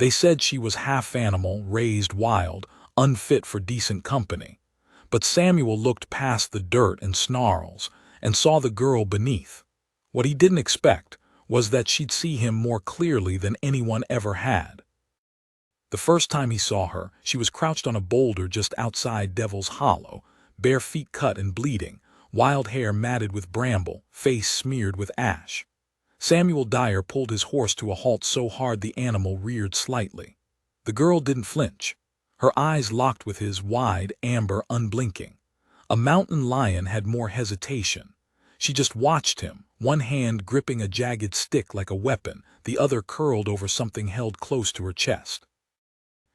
They said she was half animal, raised wild, unfit for decent company. But Samuel looked past the dirt and snarls and saw the girl beneath. What he didn't expect was that she'd see him more clearly than anyone ever had. The first time he saw her, she was crouched on a boulder just outside Devil's Hollow, bare feet cut and bleeding, wild hair matted with bramble, face smeared with ash. Samuel Dyer pulled his horse to a halt so hard the animal reared slightly. The girl didn't flinch. Her eyes locked with his, wide, amber, unblinking. A mountain lion had more hesitation. She just watched him, one hand gripping a jagged stick like a weapon, the other curled over something held close to her chest.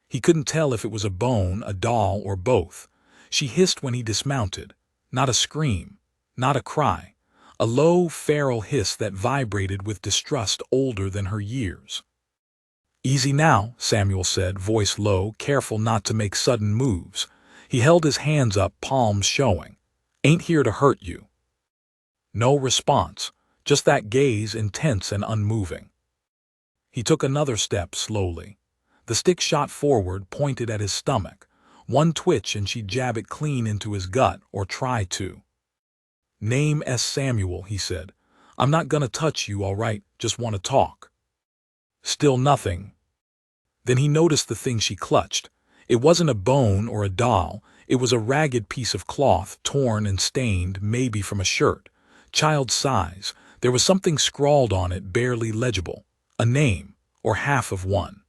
He couldn't tell if it was a bone, a doll, or both. She hissed when he dismounted. Not a scream, not a cry. A low, feral hiss that vibrated with distrust older than her years. "Easy now," Samuel said, voice low, careful not to make sudden moves. He held his hands up, palms showing. "Ain't here to hurt you." No response, just that gaze, intense and unmoving. He took another step slowly. The stick shot forward, pointed at his stomach. One twitch and she'd jab it clean into his gut, or try to. "Name S. Samuel," he said. "I'm not gonna touch you, all right, just want to talk." Still nothing. Then he noticed the thing she clutched. It wasn't a bone or a doll. It was a ragged piece of cloth, torn and stained, maybe from a shirt. Child size. There was something scrawled on it, barely legible. A name, or half of one.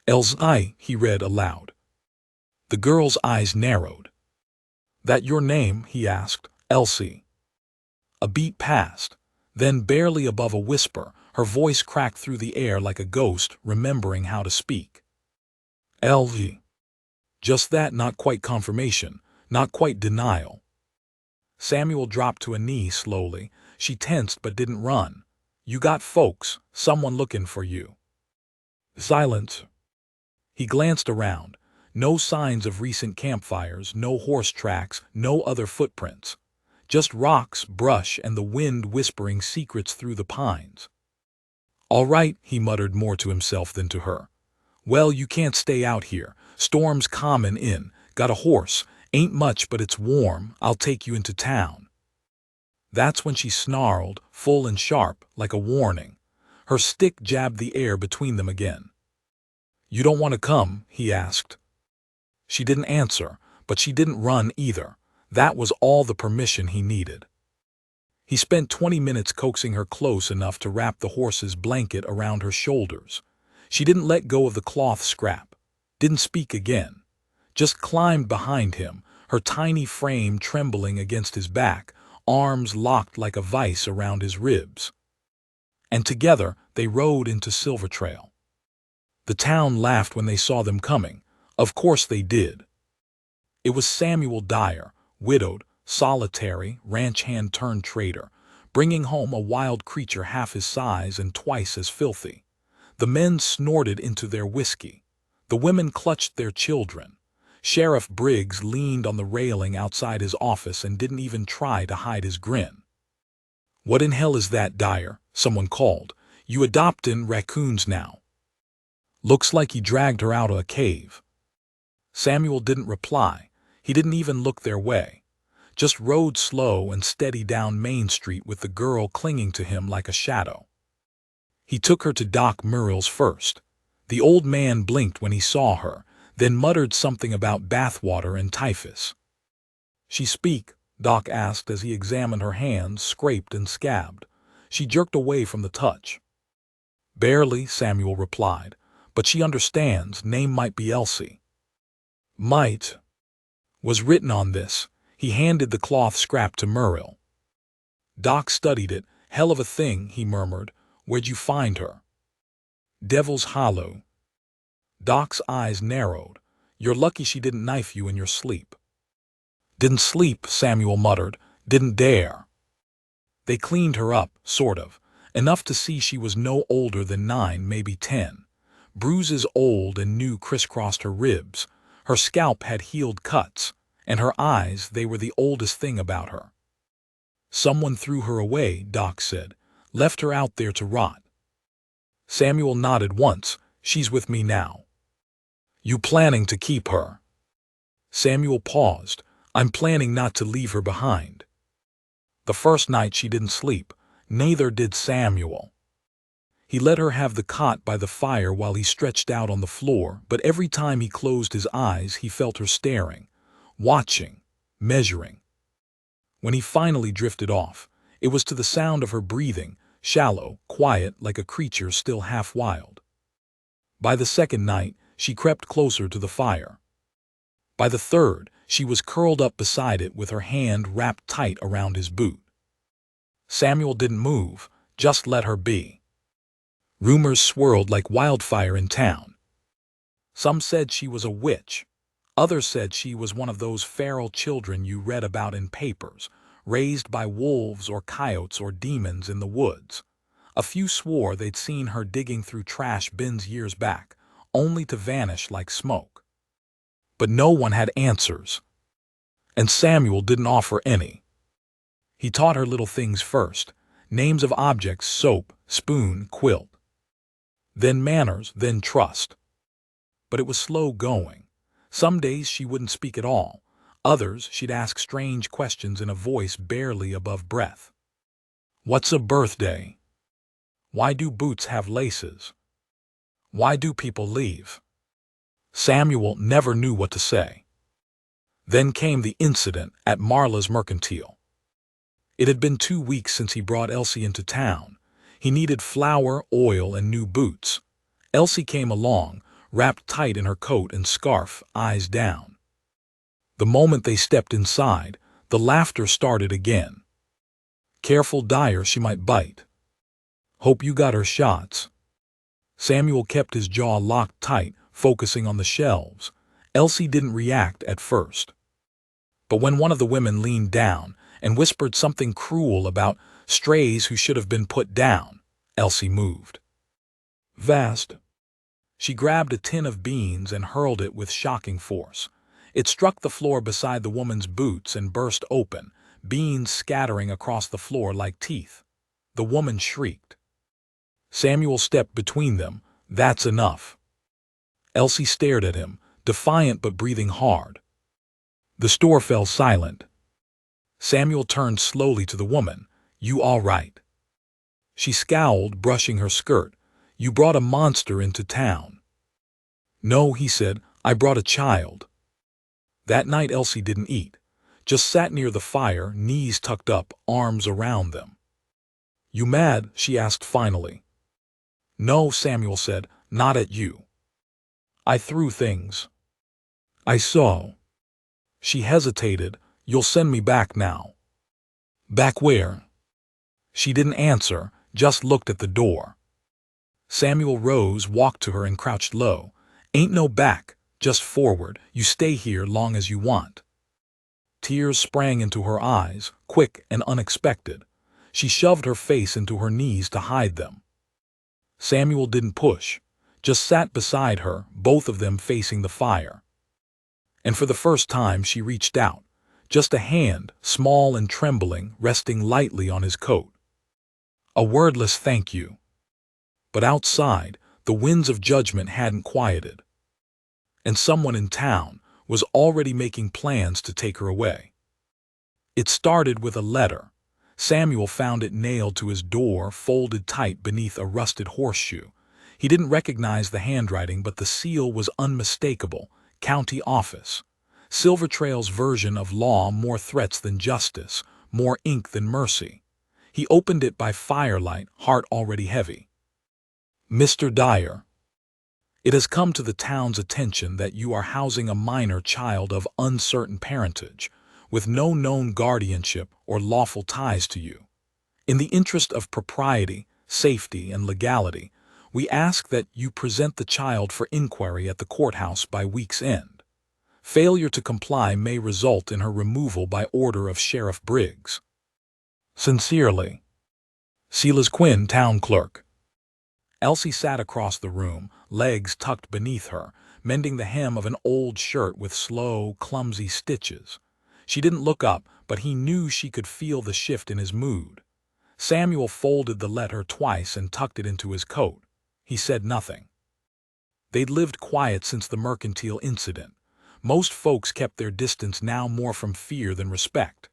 "Elsie," he read aloud. The girl's eyes narrowed. "That your name?" he asked. "Elsie." A beat passed. Then, barely above a whisper, her voice cracked through the air like a ghost, remembering how to speak. "Elsie." Just that, not quite confirmation, not quite denial. Samuel dropped to a knee slowly. She tensed but didn't run. "You got folks, someone looking for you." Silence. He glanced around. No signs of recent campfires, no horse tracks, no other footprints. Just rocks, brush, and the wind whispering secrets through the pines. "All right," he muttered, more to himself than to her. "Well, you can't stay out here. Storm's common in. Got a horse. Ain't much, but it's warm. I'll take you into town." That's when she snarled, full and sharp, like a warning. Her stick jabbed the air between them again. "You don't want to come?" he asked. She didn't answer, but she didn't run either. That was all the permission he needed. He spent 20 minutes coaxing her close enough to wrap the horse's blanket around her shoulders. She didn't let go of the cloth scrap, didn't speak again, just climbed behind him, her tiny frame trembling against his back, arms locked like a vice around his ribs. And together they rode into Silver Trail. The town laughed when they saw them coming. Of course they did. It was Samuel Dyer, widowed, solitary, ranch hand turned trader, bringing home a wild creature half his size and twice as filthy. The men snorted into their whiskey. The women clutched their children. Sheriff Briggs leaned on the railing outside his office and didn't even try to hide his grin. "What in hell is that, Dyer?" someone called. "You adoptin' raccoons now." "Looks like he dragged her out of a cave." Samuel didn't reply. He didn't even look their way. Just rode slow and steady down Main Street with the girl clinging to him like a shadow. He took her to Doc Murrell's first. The old man blinked when he saw her, then muttered something about bathwater and typhus. "She speak?" Doc asked as he examined her hands, scraped and scabbed. She jerked away from the touch. "Barely," Samuel replied, "but she understands. Name might be Elsie." "Might." Was written on this. He handed the cloth scrap to Murrell. Doc studied it. "Hell of a thing," he murmured. "Where'd you find her?" "Devil's Hollow." Doc's eyes narrowed. "You're lucky she didn't knife you in your sleep." "Didn't sleep," Samuel muttered. "Didn't dare." They cleaned her up, sort of. Enough to see she was no older than 9, maybe 10. Bruises old and new crisscrossed her ribs. Her scalp had healed cuts, and her eyes, they were the oldest thing about her. "Someone threw her away," Doc said. "Left her out there to rot." Samuel nodded once. She's with me now. You planning to keep her? Samuel paused. I'm planning not to leave her behind. The first night she didn't sleep, neither did Samuel. He let her have the cot by the fire while he stretched out on the floor, but every time he closed his eyes he felt her staring, watching, measuring. When he finally drifted off, it was to the sound of her breathing, shallow, quiet, like a creature still half wild. By the second night, she crept closer to the fire. By the third, she was curled up beside it with her hand wrapped tight around his boot. Samuel didn't move, just let her be. Rumors swirled like wildfire in town. Some said she was a witch. Others said she was one of those feral children you read about in papers, raised by wolves or coyotes or demons in the woods. A few swore they'd seen her digging through trash bins years back, only to vanish like smoke. But no one had answers. And Samuel didn't offer any. He taught her little things first, names of objects, soap, spoon, quilt. Then manners, then trust. But it was slow going. Some days she wouldn't speak at all. Others she'd ask strange questions in a voice barely above breath. What's a birthday? Why do boots have laces? Why do people leave? Samuel never knew what to say. Then came the incident at Marla's Mercantile. It had been 2 weeks since he brought Elsie into town. He needed flour, oil, and new boots. Elsie came along, wrapped tight in her coat and scarf, eyes down. The moment they stepped inside, the laughter started again. Careful, Dyer, she might bite. Hope you got her shots. Samuel kept his jaw locked tight, focusing on the shelves. Elsie didn't react at first. But when one of the women leaned down and whispered something cruel about strays who should have been put down, Elsie moved. Vast. She grabbed a tin of beans and hurled it with shocking force. It struck the floor beside the woman's boots and burst open, beans scattering across the floor like teeth. The woman shrieked. Samuel stepped between them. That's enough. Elsie stared at him, defiant but breathing hard. The store fell silent. Samuel turned slowly to the woman. You all right? She scowled, brushing her skirt. You brought a monster into town. No, he said, I brought a child. That night Elsie didn't eat, just sat near the fire, knees tucked up, arms around them. You mad? She asked finally. No, Samuel said, not at you. I threw things. I saw. She hesitated. You'll send me back now. Back where? She didn't answer, just looked at the door. Samuel rose, walked to her and crouched low. Ain't no back, just forward. You stay here long as you want. Tears sprang into her eyes, quick and unexpected. She shoved her face into her knees to hide them. Samuel didn't push, just sat beside her, both of them facing the fire. And for the first time she reached out, just a hand, small and trembling, resting lightly on his coat. A wordless thank you. But outside, the winds of judgment hadn't quieted. And someone in town was already making plans to take her away. It started with a letter. Samuel found it nailed to his door, folded tight beneath a rusted horseshoe. He didn't recognize the handwriting, but the seal was unmistakable. County office. Silver Trail's version of law, more threats than justice, more ink than mercy. He opened it by firelight, heart already heavy. Mr. Dyer, it has come to the town's attention that you are housing a minor child of uncertain parentage, with no known guardianship or lawful ties to you. In the interest of propriety, safety, and legality, we ask that you present the child for inquiry at the courthouse by week's end. Failure to comply may result in her removal by order of Sheriff Briggs. Sincerely, Silas Quinn, Town Clerk. Elsie sat across the room, legs tucked beneath her, mending the hem of an old shirt with slow, clumsy stitches. She didn't look up, but he knew she could feel the shift in his mood. Samuel folded the letter twice and tucked it into his coat. He said nothing. They'd lived quiet since the mercantile incident. Most folks kept their distance now more from fear than respect.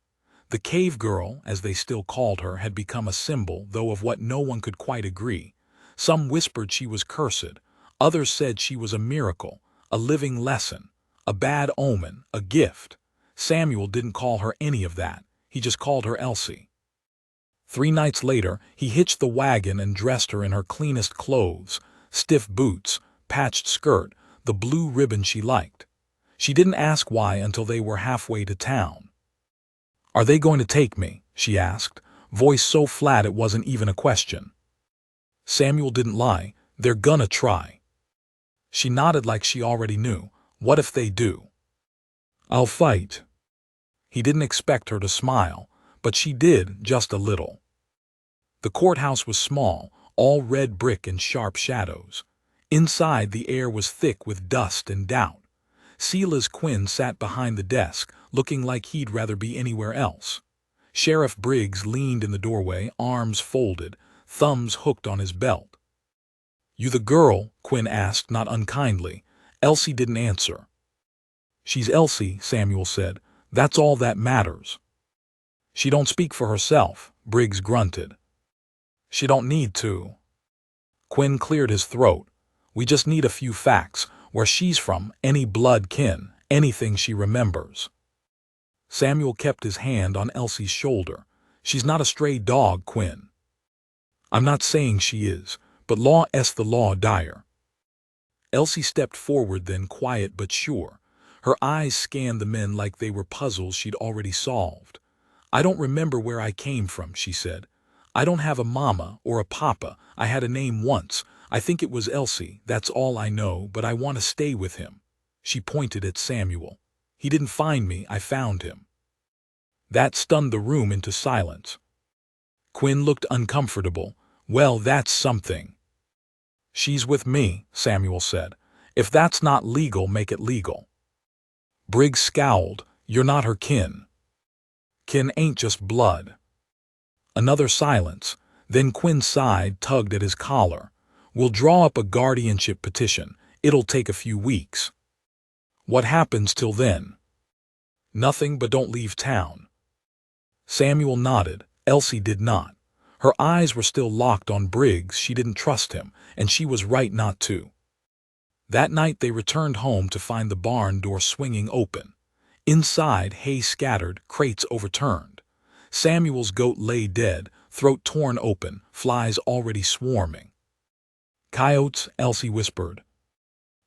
The cave girl, as they still called her, had become a symbol, though of what no one could quite agree. Some whispered she was cursed. Others said she was a miracle, a living lesson, a bad omen, a gift. Samuel didn't call her any of that. He just called her Elsie. 3 nights later, he hitched the wagon and dressed her in her cleanest clothes, stiff boots, patched skirt, the blue ribbon she liked. She didn't ask why until they were halfway to town. "Are they going to take me?" she asked, voice so flat it wasn't even a question. Samuel didn't lie. "They're gonna try." She nodded like she already knew. "What if they do?" "I'll fight." He didn't expect her to smile, but she did, just a little. The courthouse was small, all red brick and sharp shadows. Inside, the air was thick with dust and doubt. Silas Quinn sat behind the desk, looking like he'd rather be anywhere else. Sheriff Briggs leaned in the doorway, arms folded, thumbs hooked on his belt. "You the girl?" Quinn asked, not unkindly. Elsie didn't answer. "She's Elsie," Samuel said. "That's all that matters." "She don't speak for herself," Briggs grunted. "She don't need to." Quinn cleared his throat. "We just need a few facts. Where she's from, any blood kin, anything she remembers." Samuel kept his hand on Elsie's shoulder. "She's not a stray dog, Quinn." "I'm not saying she is, but law is the law, Dyer." Elsie stepped forward then, quiet but sure. Her eyes scanned the men like they were puzzles she'd already solved. "I don't remember where I came from," she said. "I don't have a mama or a papa. I had a name once. I think it was Elsie, that's all I know, but I want to stay with him." She pointed at Samuel. "He didn't find me, I found him." That stunned the room into silence. Quinn looked uncomfortable. "Well, that's something." "She's with me," Samuel said. "If that's not legal, make it legal." Briggs scowled. "You're not her kin." "Kin ain't just blood." Another silence. Then Quinn sighed, tugged at his collar. "We'll draw up a guardianship petition. It'll take a few weeks." "What happens till then?" "Nothing, but don't leave town." Samuel nodded. Elsie did not. Her eyes were still locked on Briggs. She didn't trust him, and she was right not to. That night they returned home to find the barn door swinging open. Inside, hay scattered, crates overturned. Samuel's goat lay dead, throat torn open, flies already swarming. "Coyotes," Elsie whispered.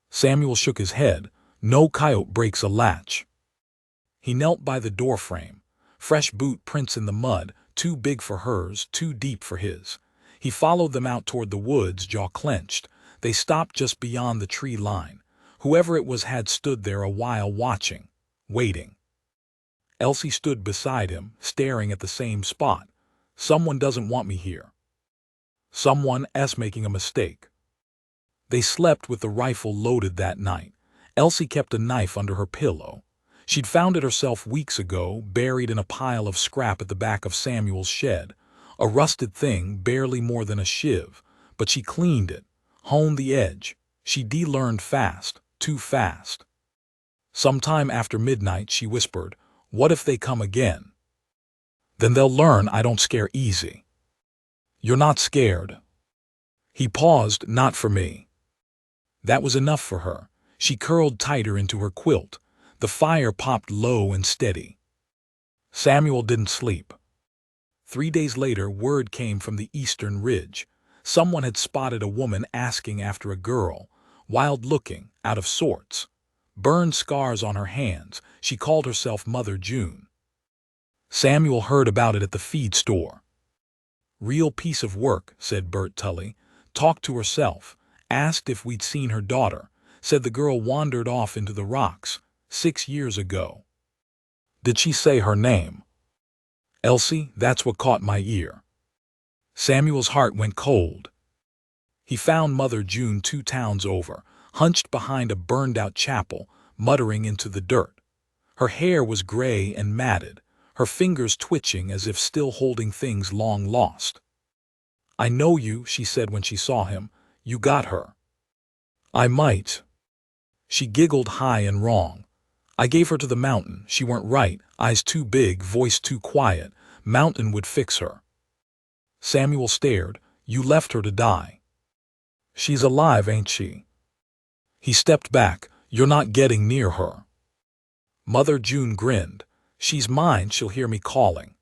Samuel shook his head. "No coyote breaks a latch." He knelt by the doorframe. Fresh boot prints in the mud, too big for hers, too deep for his. He followed them out toward the woods, jaw clenched. They stopped just beyond the tree line. Whoever it was had stood there a while, watching, waiting. Elsie stood beside him, staring at the same spot. "Someone doesn't want me here." "Someone is making a mistake." They slept with the rifle loaded that night. Elsie kept a knife under her pillow. She'd found it herself weeks ago, buried in a pile of scrap at the back of Samuel's shed. A rusted thing, barely more than a shiv. But she cleaned it, honed the edge. She de-learned fast, too fast. Sometime after midnight, she whispered, "What if they come again?" "Then they'll learn I don't scare easy." "You're not scared." He paused. "Not for me." That was enough for her. She curled tighter into her quilt. The fire popped low and steady. Samuel didn't sleep. 3 days later, word came from the eastern ridge. Someone had spotted a woman asking after a girl, wild-looking, out of sorts. Burned scars on her hands. She called herself Mother June. Samuel heard about it at the feed store. "Real piece of work," said Bert Tully. "Talked to herself. Asked if we'd seen her daughter. Said the girl wandered off into the rocks 6 years ago." "Did she say her name?" "Elsie, that's what caught my ear." Samuel's heart went cold. He found Mother June 2 towns over, hunched behind a burned-out chapel, muttering into the dirt. Her hair was gray and matted, her fingers twitching as if still holding things long lost. "I know you," she said when she saw him. "You got her." I might. She giggled high and wrong. I gave her to the mountain. She weren't right. Eyes too big, voice too quiet. Mountain would fix her. Samuel stared. You left her to die. She's alive, ain't she? He stepped back. You're not getting near her. Mother June grinned. She's mine. She'll hear me calling.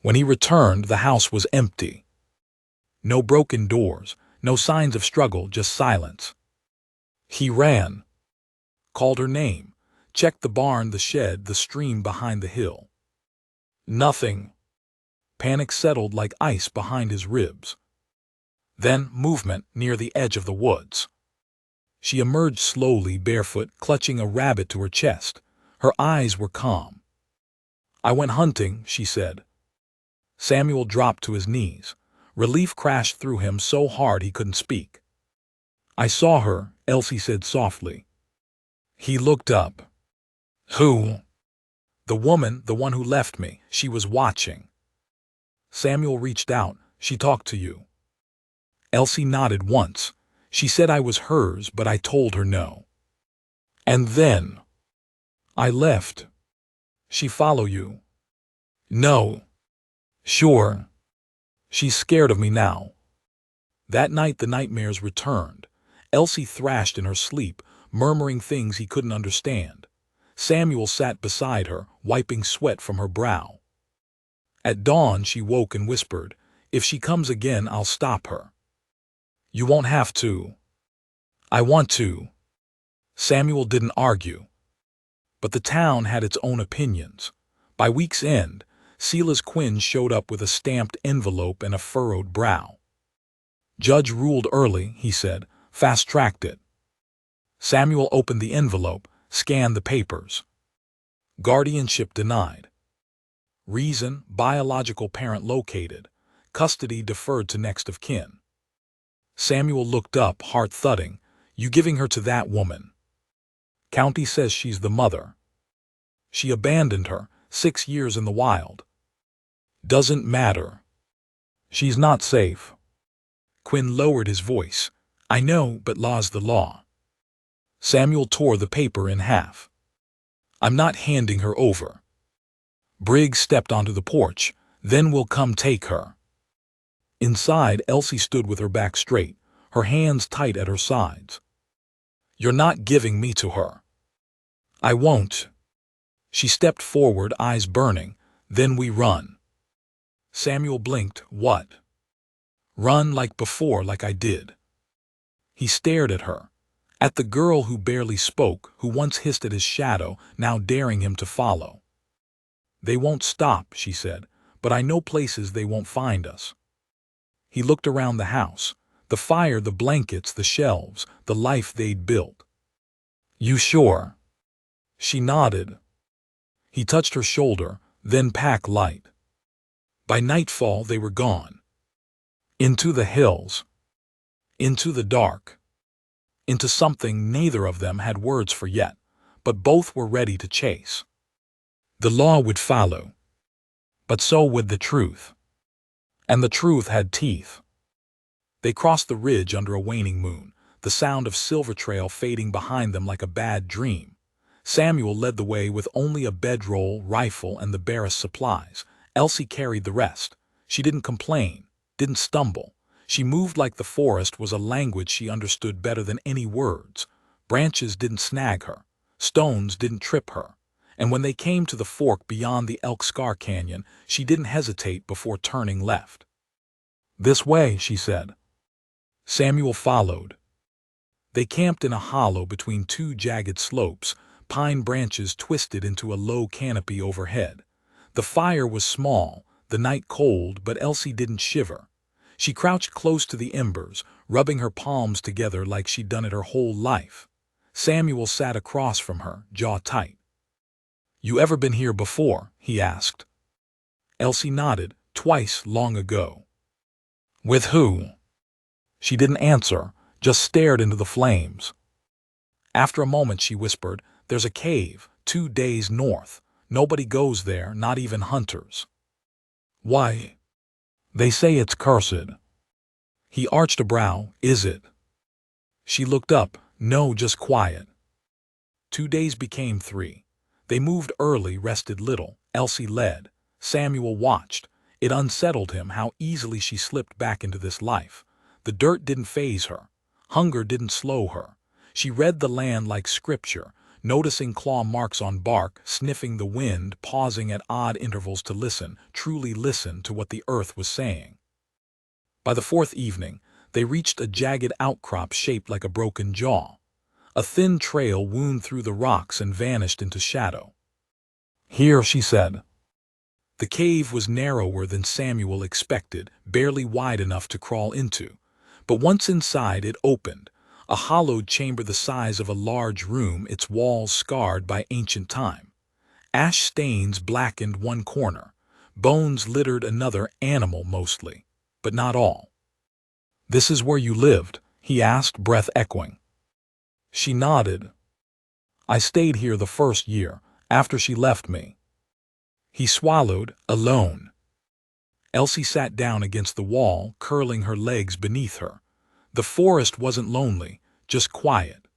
When he returned, the house was empty. No broken doors, no signs of struggle, just silence. He ran, called her name, checked the barn, the shed, the stream behind the hill. Nothing. Panic settled like ice behind his ribs. Then movement near the edge of the woods. She emerged slowly, barefoot, clutching a rabbit to her chest. Her eyes were calm. I went hunting, she said. Samuel dropped to his knees. Relief crashed through him so hard he couldn't speak. I saw her, Elsie said softly. He looked up. Who? The woman, the one who left me. She was watching. Samuel reached out. She talked to you. Elsie nodded once. She said I was hers, but I told her no. And then I left. She follow you? No. Sure. She's scared of me now. That night the nightmares returned. Elsie thrashed in her sleep, murmuring things he couldn't understand. Samuel sat beside her, wiping sweat from her brow. At dawn she woke and whispered, if she comes again, I'll stop her. You won't have to. I want to. Samuel didn't argue. But the town had its own opinions. By week's end, Silas Quinn showed up with a stamped envelope and a furrowed brow. Judge ruled early, he said, fast-tracked it. Samuel opened the envelope, scanned the papers. Guardianship denied. Reason, biological parent located. Custody deferred to next of kin. Samuel looked up, heart thudding. You giving her to that woman? County says she's the mother. She abandoned her, 6 years in the wild. Doesn't matter. She's not safe. Quinn lowered his voice. I know, but law's the law. Samuel tore the paper in half. I'm not handing her over. Briggs stepped onto the porch. Then we'll come take her. Inside, Elsie stood with her back straight, her hands tight at her sides. You're not giving me to her. I won't. She stepped forward, eyes burning. Then we run. Samuel blinked. What? Run like before, like I did. He stared at her, at the girl who barely spoke, who once hissed at his shadow, now daring him to follow. They won't stop, she said, but I know places they won't find us. He looked around the house, the fire, the blankets, the shelves, the life they'd built. You sure? She nodded. He touched her shoulder, then pack light. By nightfall they were gone. Into the hills. Into the dark. Into something neither of them had words for yet, but both were ready to chase. The law would follow. But so would the truth. And the truth had teeth. They crossed the ridge under a waning moon, the sound of Silver Trail fading behind them like a bad dream. Samuel led the way with only a bedroll, rifle, and the barest supplies. Elsie carried the rest. She didn't complain, didn't stumble. She moved like the forest was a language she understood better than any words. Branches didn't snag her. Stones didn't trip her. And when they came to the fork beyond the Elk Scar Canyon, she didn't hesitate before turning left. This way, she said. Samuel followed. They camped in a hollow between two jagged slopes, pine branches twisted into a low canopy overhead. The fire was small, the night cold, but Elsie didn't shiver. She crouched close to the embers, rubbing her palms together like she'd done it her whole life. Samuel sat across from her, jaw tight. You ever been here before? He asked. Elsie nodded, twice long ago. With who? She didn't answer, just stared into the flames. After a moment she whispered, There's a cave, 2 days north. Nobody goes there, not even hunters. Why? They say it's cursed. He arched a brow. Is it? She looked up. No, just quiet. 2 days became 3. They moved early, rested little. Elsie led. Samuel watched. It unsettled him how easily she slipped back into this life. The dirt didn't faze her. Hunger didn't slow her. She read the land like scripture, noticing claw marks on bark, sniffing the wind, pausing at odd intervals to listen, truly listen to what the earth was saying. By the 4th evening, they reached a jagged outcrop shaped like a broken jaw. A thin trail wound through the rocks and vanished into shadow. Here, she said. The cave was narrower than Samuel expected, barely wide enough to crawl into. But once inside, it opened, a hollowed chamber the size of a large room, its walls scarred by ancient time. Ash stains blackened one corner. Bones littered another, animal mostly, but not all. "This is where you lived?" he asked, breath echoing. She nodded. "I stayed here the first year, after she left me." He swallowed, alone. Elsie sat down against the wall, curling her legs beneath her. The forest wasn't lonely, just quiet.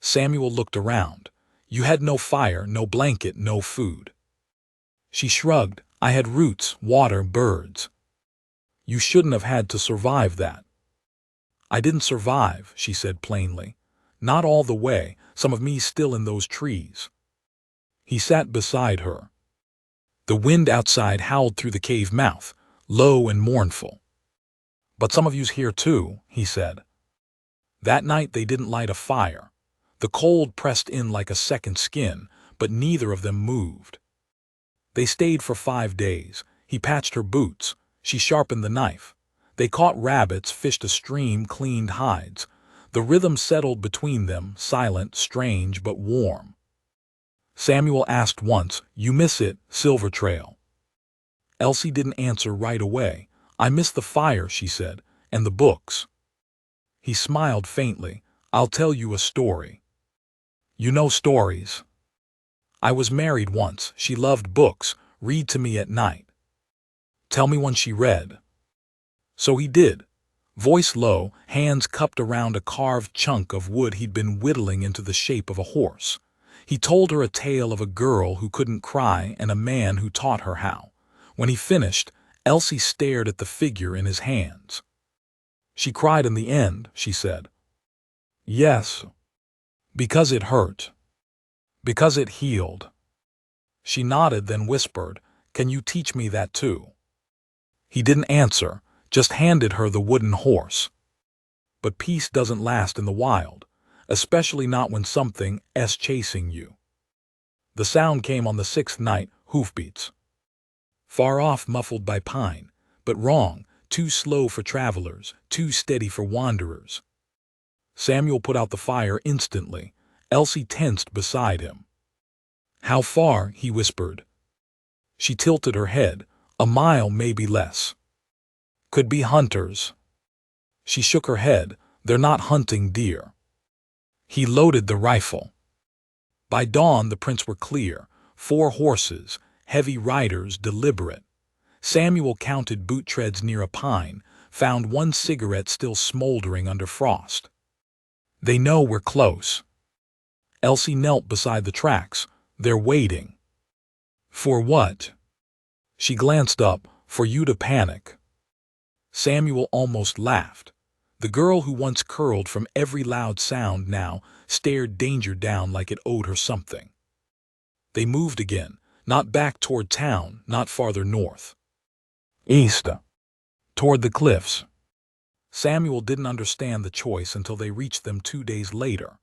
Samuel looked around. "You had no fire, no blanket, no food." She shrugged. "I had roots, water, birds." "You shouldn't have had to survive that." "I didn't survive," she said plainly. "Not all the way, some of me's still in those trees." He sat beside her. The wind outside howled through the cave mouth, low and mournful. "But some of you's here too," he said. That night they didn't light a fire. The cold pressed in like a second skin, but neither of them moved. They stayed for 5 days. He patched her boots. She sharpened the knife. They caught rabbits, fished a stream, cleaned hides. The rhythm settled between them, silent, strange, but warm. Samuel asked once, "You miss it, Silver Trail?" Elsie didn't answer right away. "I miss the fire," she said, "and the books." He smiled faintly. "I'll tell you a story." "You know stories." "I was married once. She loved books. Read to me at night." "Tell me one." She read. So he did. Voice low, hands cupped around a carved chunk of wood he'd been whittling into the shape of a horse. He told her a tale of a girl who couldn't cry and a man who taught her how. When he finished, Elsie stared at the figure in his hands. "She cried in the end," she said. "Yes. Because it hurt. Because it healed." She nodded, then whispered, "Can you teach me that too?" He didn't answer, just handed her the wooden horse. But peace doesn't last in the wild, especially not when something's chasing you. The sound came on the 6th night, hoofbeats. Far off, muffled by pine, but wrong, too slow for travelers, too steady for wanderers. Samuel put out the fire instantly. Elsie tensed beside him. "How far?" he whispered. She tilted her head. "A mile, maybe less." "Could be hunters." She shook her head. "They're not hunting deer." He loaded the rifle. By dawn the prints were clear. 4 horses, heavy riders, deliberate. Samuel counted boot treads near a pine, found 1 cigarette still smoldering under frost. "They know we're close." Elsie knelt beside the tracks. "They're waiting." "For what?" She glanced up. "For you to panic." Samuel almost laughed. The girl who once curled from every loud sound now stared danger down like it owed her something. They moved again, not back toward town, not farther north. East, toward the cliffs. Samuel didn't understand the choice until they reached them 2 days later.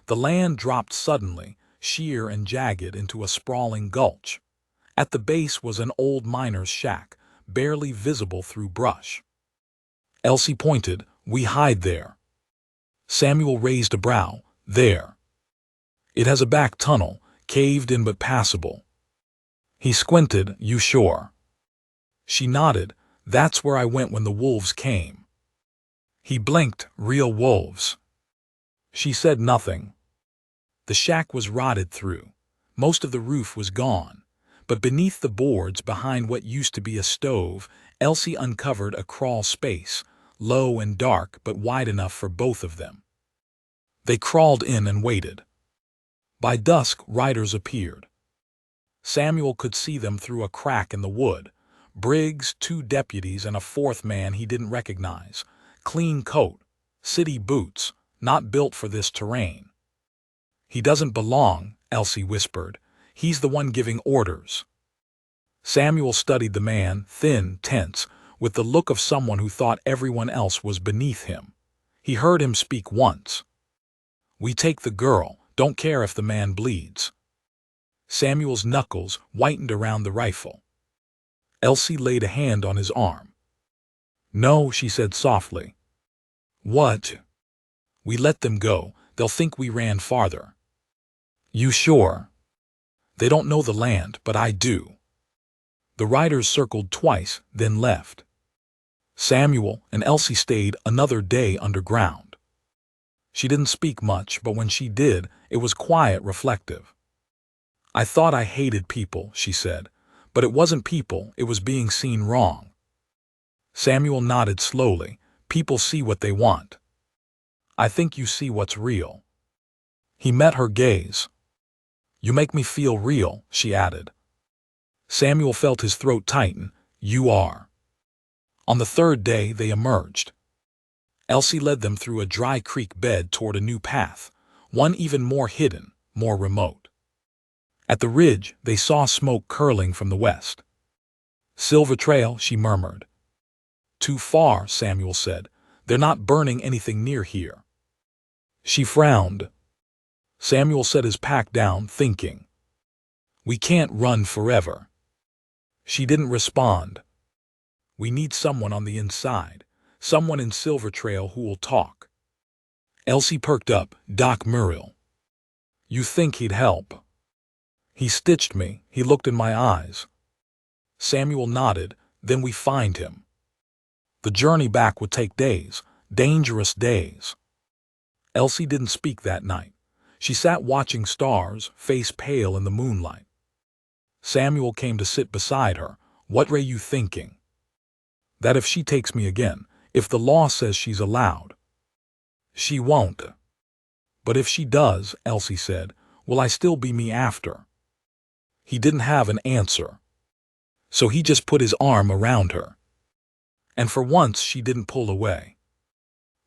The land dropped suddenly, sheer and jagged, into a sprawling gulch. At the base was an old miner's shack, barely visible through brush. Elsie pointed. "We hide there." Samuel raised a brow. "There." "It has a back tunnel, caved in but passable." He squinted. "You sure?" She nodded. "That's where I went when the wolves came." He blinked. "Real wolves?" She said nothing. The shack was rotted through. Most of the roof was gone. But beneath the boards, behind what used to be a stove, Elsie uncovered a crawl space, low and dark but wide enough for both of them. They crawled in and waited. By dusk, riders appeared. Samuel could see them through a crack in the wood. Briggs, 2 deputies, and a 4th man he didn't recognize. Clean coat, city boots, not built for this terrain. "He doesn't belong," Elsie whispered. "He's the one giving orders." Samuel studied the man, thin, tense, with the look of someone who thought everyone else was beneath him. He heard him speak once. "We take the girl, don't care if the man bleeds." Samuel's knuckles whitened around the rifle. Elsie laid a hand on his arm. "No," she said softly. "What?" "We let them go. They'll think we ran farther." "You sure?" "They don't know the land, but I do." The riders circled twice, then left. Samuel and Elsie stayed another day underground. She didn't speak much, but when she did, it was quiet, reflective. "I thought I hated people," she said, "but it wasn't people, it was being seen wrong." Samuel nodded slowly. "People see what they want. I think you see what's real." He met her gaze. "You make me feel real," she added. Samuel felt his throat tighten. "You are." On the 3rd day, they emerged. Elsie led them through a dry creek bed toward a new path, one even more hidden, more remote. At the ridge, they saw smoke curling from the west. "Silver Trail," she murmured. "Too far," Samuel said. "They're not burning anything near here." She frowned. Samuel set his pack down, thinking. "We can't run forever." She didn't respond. "We need someone on the inside, someone in Silver Trail who will talk." Elsie perked up. "Doc Muriel." "You think he'd help?" "He stitched me. He looked in my eyes." Samuel nodded. "Then we find him." The journey back would take days, dangerous days. Elsie didn't speak that night. She sat watching stars, face pale in the moonlight. Samuel came to sit beside her. "What were you thinking?" "That if she takes me again, if the law says she's allowed." "She won't." "But if she does," Elsie said, "will I still be me after?" He didn't have an answer. So he just put his arm around her. And for once she didn't pull away.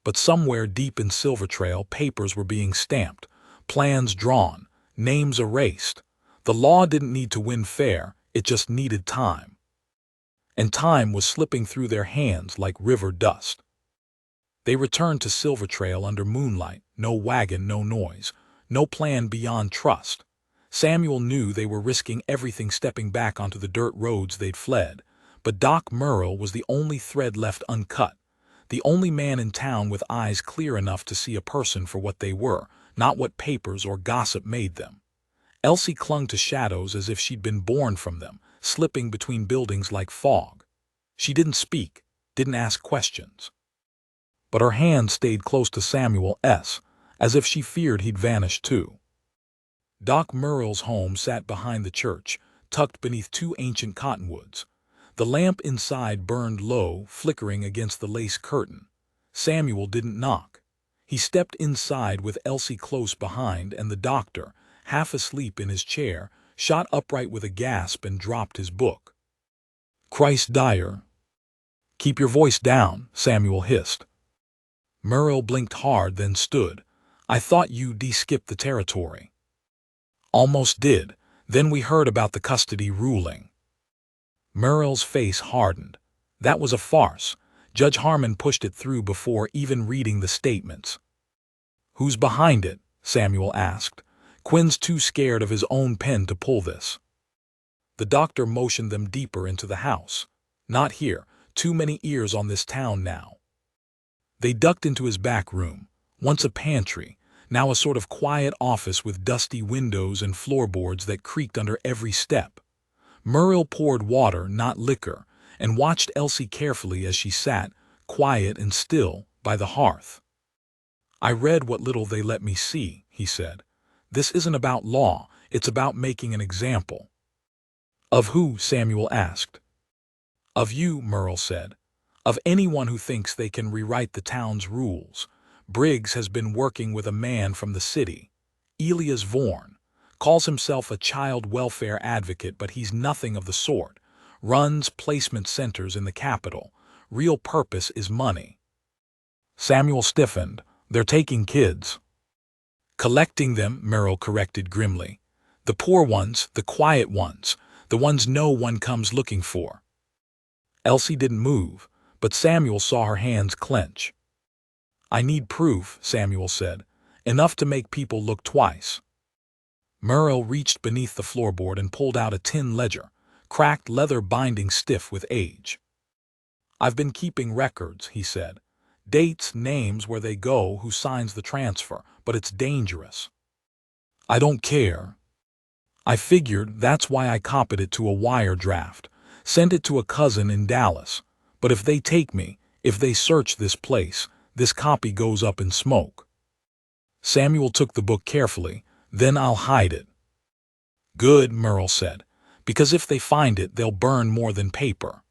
But somewhere deep in Silver Trail, papers were being stamped, plans drawn, names erased. The law didn't need to win fair, it just needed time. And time was slipping through their hands like river dust. They returned to Silver Trail under moonlight, no wagon, no noise, no plan beyond trust. Samuel knew they were risking everything stepping back onto the dirt roads they'd fled, but Doc Muriel was the only thread left uncut, the only man in town with eyes clear enough to see a person for what they were, not what papers or gossip made them. Elsie clung to shadows as if she'd been born from them, slipping between buildings like fog. She didn't speak, didn't ask questions. But her hand stayed close to Samuel S., as if she feared he'd vanish too. Doc Muriel's home sat behind the church, tucked beneath 2 ancient cottonwoods. The lamp inside burned low, flickering against the lace curtain. Samuel didn't knock. He stepped inside with Elsie close behind, and the doctor, half asleep in his chair, shot upright with a gasp and dropped his book. "Christ Dyer." "Keep your voice down," Samuel hissed. Muriel blinked hard, then stood. "I thought you de-skipped the territory." "Almost did. Then we heard about the custody ruling." Muriel's face hardened. That was a farce. Judge Harmon pushed it through before even reading the statements. "Who's behind it?" Samuel asked. "Quinn's too scared of his own pen to pull this." The doctor motioned them deeper into the house. "Not here. Too many ears on this town now." They ducked into his back room, once a pantry, now a sort of quiet office with dusty windows and floorboards that creaked under every step. Muriel poured water, not liquor, and watched Elsie carefully as she sat, quiet and still, by the hearth. "I read what little they let me see," he said. "This isn't about law, it's about making an example." "Of who?" Samuel asked. "Of you," Muriel said. "Of anyone who thinks they can rewrite the town's rules. Briggs has been working with a man from the city, Elias Vaughan. Calls himself a child welfare advocate, but he's nothing of the sort. Runs placement centers in the capital. Real purpose is money. Samuel stiffened. They're taking kids. Collecting them, Merrill corrected grimly. The poor ones, the quiet ones, the ones no one comes looking for. Elsie didn't move, but Samuel saw her hands clench. I need proof, Samuel said. Enough to make people look twice. Merrill reached beneath the floorboard and pulled out a tin ledger, cracked leather binding stiff with age. I've been keeping records, he said. Dates, names, where they go, who signs the transfer, but it's dangerous. I don't care. I figured that's why I copied it to a wire draft, sent it to a cousin in Dallas. But if they take me, if they search this place, this copy goes up in smoke. Samuel took the book carefully. Then I'll hide it. Good, Merrill said, because if they find it, they'll burn more than paper.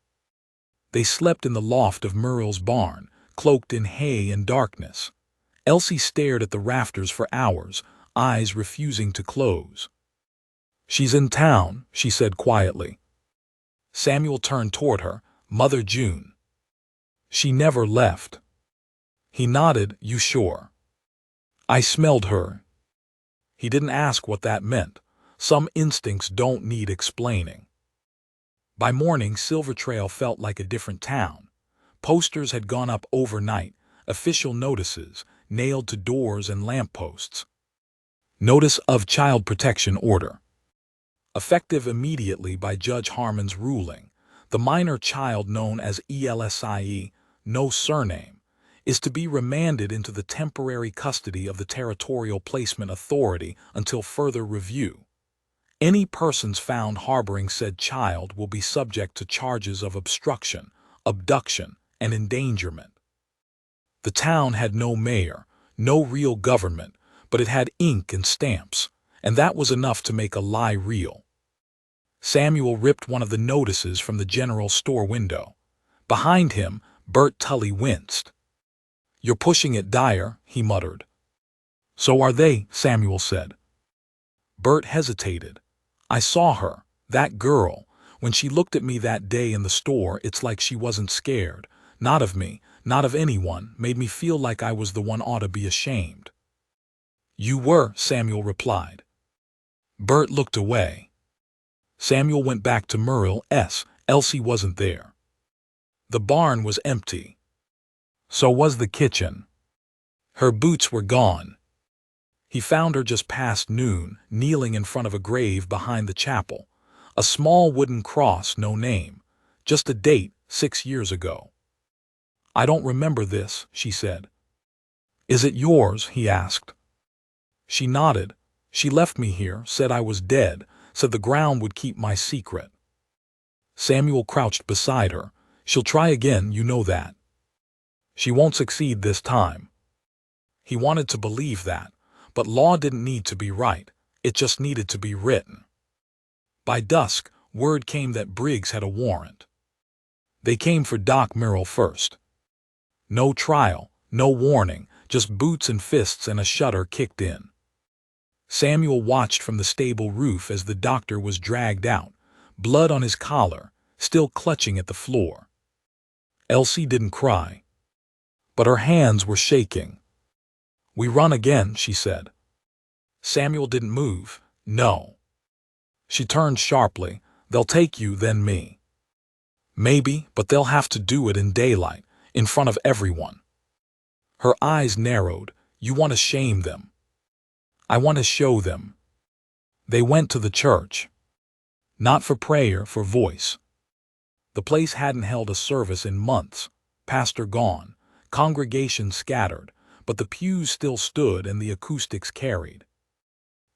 They slept in the loft of Merrill's barn, cloaked in hay and darkness. Elsie stared at the rafters for hours, eyes refusing to close. She's in town, she said quietly. Samuel turned toward her, Mother June. She never left. He nodded, you sure? I smelled her. He didn't ask what that meant. Some instincts don't need explaining. By morning, Silver Trail felt like a different town. Posters had gone up overnight, official notices, nailed to doors and lampposts. Notice of Child Protection Order. Effective immediately by Judge Harmon's ruling, the minor child known as ELSIE, no surname, is to be remanded into the temporary custody of the Territorial Placement Authority until further review. Any persons found harboring said child will be subject to charges of obstruction, abduction, and endangerment. The town had no mayor, no real government, but it had ink and stamps, and that was enough to make a lie real. Samuel ripped one of the notices from the general store window. Behind him, Bert Tully winced. You're pushing it, Dyer, he muttered. So are they, Samuel said. Bert hesitated. I saw her, that girl. When she looked at me that day in the store, it's like she wasn't scared. Not of me, not of anyone, made me feel like I was the one ought to be ashamed. You were, Samuel replied. Bert looked away. Samuel went back to Merrill's. Elsie wasn't there. The barn was empty. So was the kitchen. Her boots were gone. He found her just past noon, kneeling in front of a grave behind the chapel. A small wooden cross, no name. Just a date, 6 years ago. I don't remember this, she said. Is it yours? He asked. She nodded. She left me here, said I was dead, said the ground would keep my secret. Samuel crouched beside her. She'll try again, you know that. She won't succeed this time. He wanted to believe that, but law didn't need to be right. It just needed to be written. By dusk, word came that Briggs had a warrant. They came for Doc Merrill first. No trial, no warning, just boots and fists, and a shutter kicked in. Samuel watched from the stable roof as the doctor was dragged out, blood on his collar, still clutching at the floor. Elsie didn't cry, but her hands were shaking. We run again, she said. Samuel didn't move. No. She turned sharply. They'll take you, then me. Maybe, but they'll have to do it in daylight, in front of everyone. Her eyes narrowed. You want to shame them. I want to show them. They went to the church. Not for prayer, for voice. The place hadn't held a service in months. Pastor gone. Congregation scattered, but the pews still stood and the acoustics carried.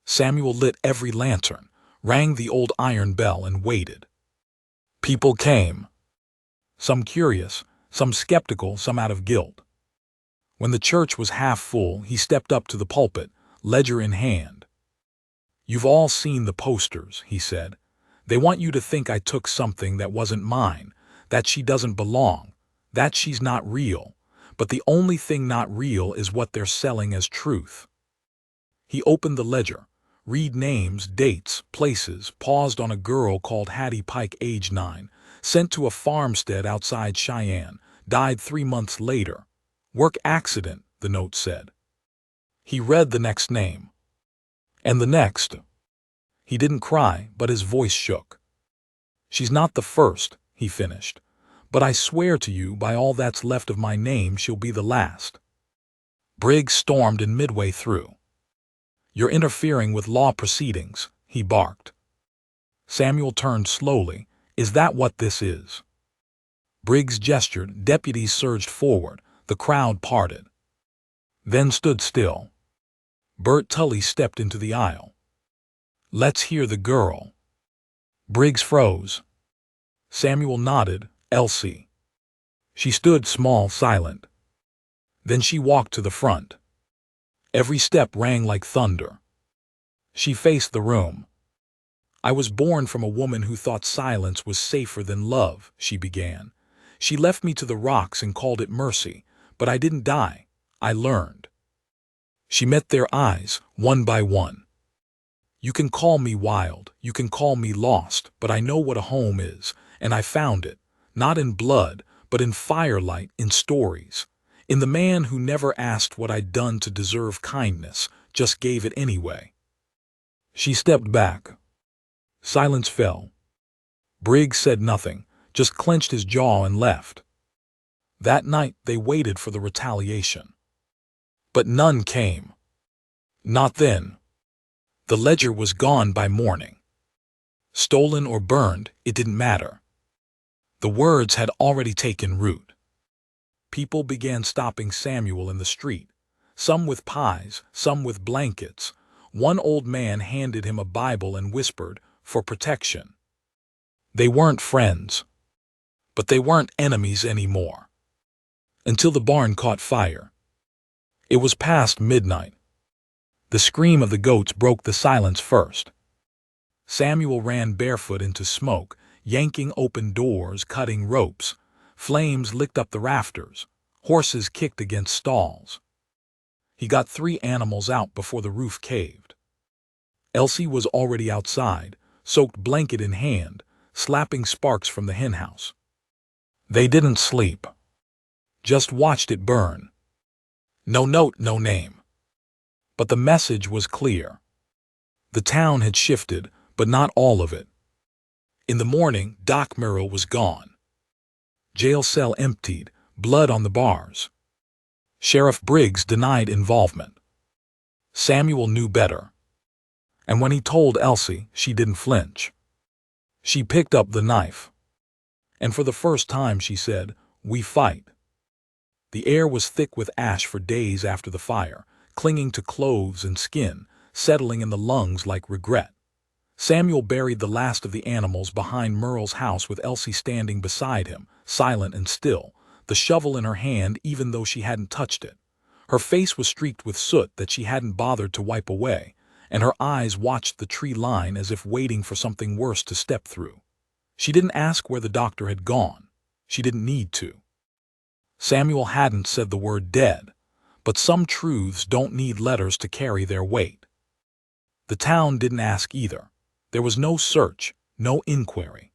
Samuel lit every lantern, rang the old iron bell, and waited. People came. Some curious, some skeptical, some out of guilt. When the church was half full, he stepped up to the pulpit, ledger in hand. You've all seen the posters, he said. They want you to think I took something that wasn't mine, that she doesn't belong, that she's not real. but the only thing not real is what they're selling as truth. He opened the ledger, read names, dates, places, paused on a girl called Hattie Pike, age 9, sent to a farmstead outside Cheyenne, died 3 months later. Work accident, the note said. He read the next name. And the next. He didn't cry, but his voice shook. She's not the first, he finished, but I swear to you by all that's left of my name she'll be the last. Briggs stormed in midway through. You're interfering with law proceedings, he barked. Samuel turned slowly. Is that what this is? Briggs gestured. Deputies surged forward. The crowd parted. Then stood still. Bert Tully stepped into the aisle. Let's hear the girl. Briggs froze. Samuel nodded. Elsie. She stood small, silent. Then she walked to the front. Every step rang like thunder. She faced the room. I was born from a woman who thought silence was safer than love, she began. She left me to the rocks and called it mercy, but I didn't die. I learned. She met their eyes, one by one. You can call me wild, you can call me lost, but I know what a home is, and I found it, not in blood, but in firelight, in stories. In the man who never asked what I'd done to deserve kindness, just gave it anyway. She stepped back. Silence fell. Briggs said nothing, just clenched his jaw and left. That night they waited for the retaliation. But none came. Not then. The ledger was gone by morning. Stolen or burned, it didn't matter. The words had already taken root. People began stopping Samuel in the street, some with pies, some with blankets. One old man handed him a Bible and whispered, "For protection." They weren't friends, but they weren't enemies anymore. Until the barn caught fire. It was past midnight. The scream of the goats broke the silence first. Samuel ran barefoot into smoke, yanking open doors, cutting ropes. Flames licked up the rafters. Horses kicked against stalls. He got 3 animals out before the roof caved. Elsie was already outside, soaked blanket in hand, slapping sparks from the henhouse. They didn't sleep. Just watched it burn. No note, no name. But the message was clear. The town had shifted, but not all of it. In the morning, Doc Merrill was gone. Jail cell emptied, blood on the bars. Sheriff Briggs denied involvement. Samuel knew better. And when he told Elsie, she didn't flinch. She picked up the knife. And for the first time she said, "We fight." The air was thick with ash for days after the fire, clinging to clothes and skin, settling in the lungs like regret. Samuel buried the last of the animals behind Merle's house with Elsie standing beside him, silent and still, the shovel in her hand even though she hadn't touched it. Her face was streaked with soot that she hadn't bothered to wipe away, and her eyes watched the tree line as if waiting for something worse to step through. She didn't ask where the doctor had gone. She didn't need to. Samuel hadn't said the word dead, but some truths don't need letters to carry their weight. The town didn't ask either. There was no search, no inquiry.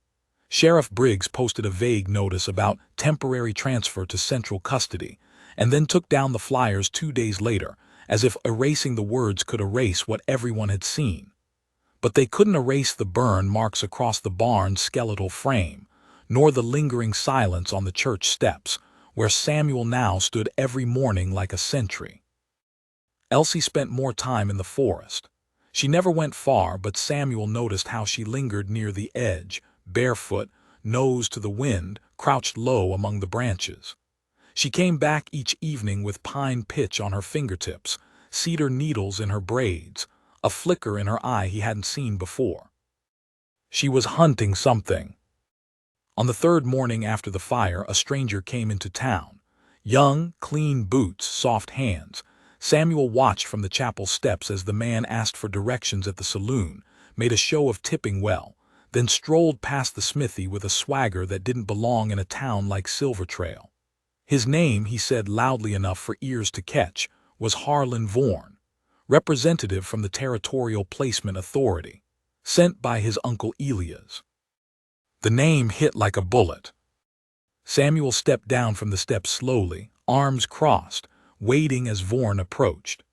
Sheriff Briggs posted a vague notice about temporary transfer to central custody, and then took down the flyers 2 days later, as if erasing the words could erase what everyone had seen. But they couldn't erase the burn marks across the barn's skeletal frame, nor the lingering silence on the church steps, where Samuel now stood every morning like a sentry. Elsie spent more time in the forest. She never went far, but Samuel noticed how she lingered near the edge, barefoot, nose to the wind, crouched low among the branches. She came back each evening with pine pitch on her fingertips, cedar needles in her braids, a flicker in her eye he hadn't seen before. She was hunting something. On the 3rd morning after the fire, a stranger came into town. Young, clean boots, soft hands. Samuel watched from the chapel steps as the man asked for directions at the saloon, made a show of tipping well, then strolled past the smithy with a swagger that didn't belong in a town like Silver Trail. His name, he said loudly enough for ears to catch, was Harlan Vaughan, representative from the Territorial Placement Authority, sent by his uncle Elias. The name hit like a bullet. Samuel stepped down from the steps slowly, arms crossed, waiting as Vaughan approached.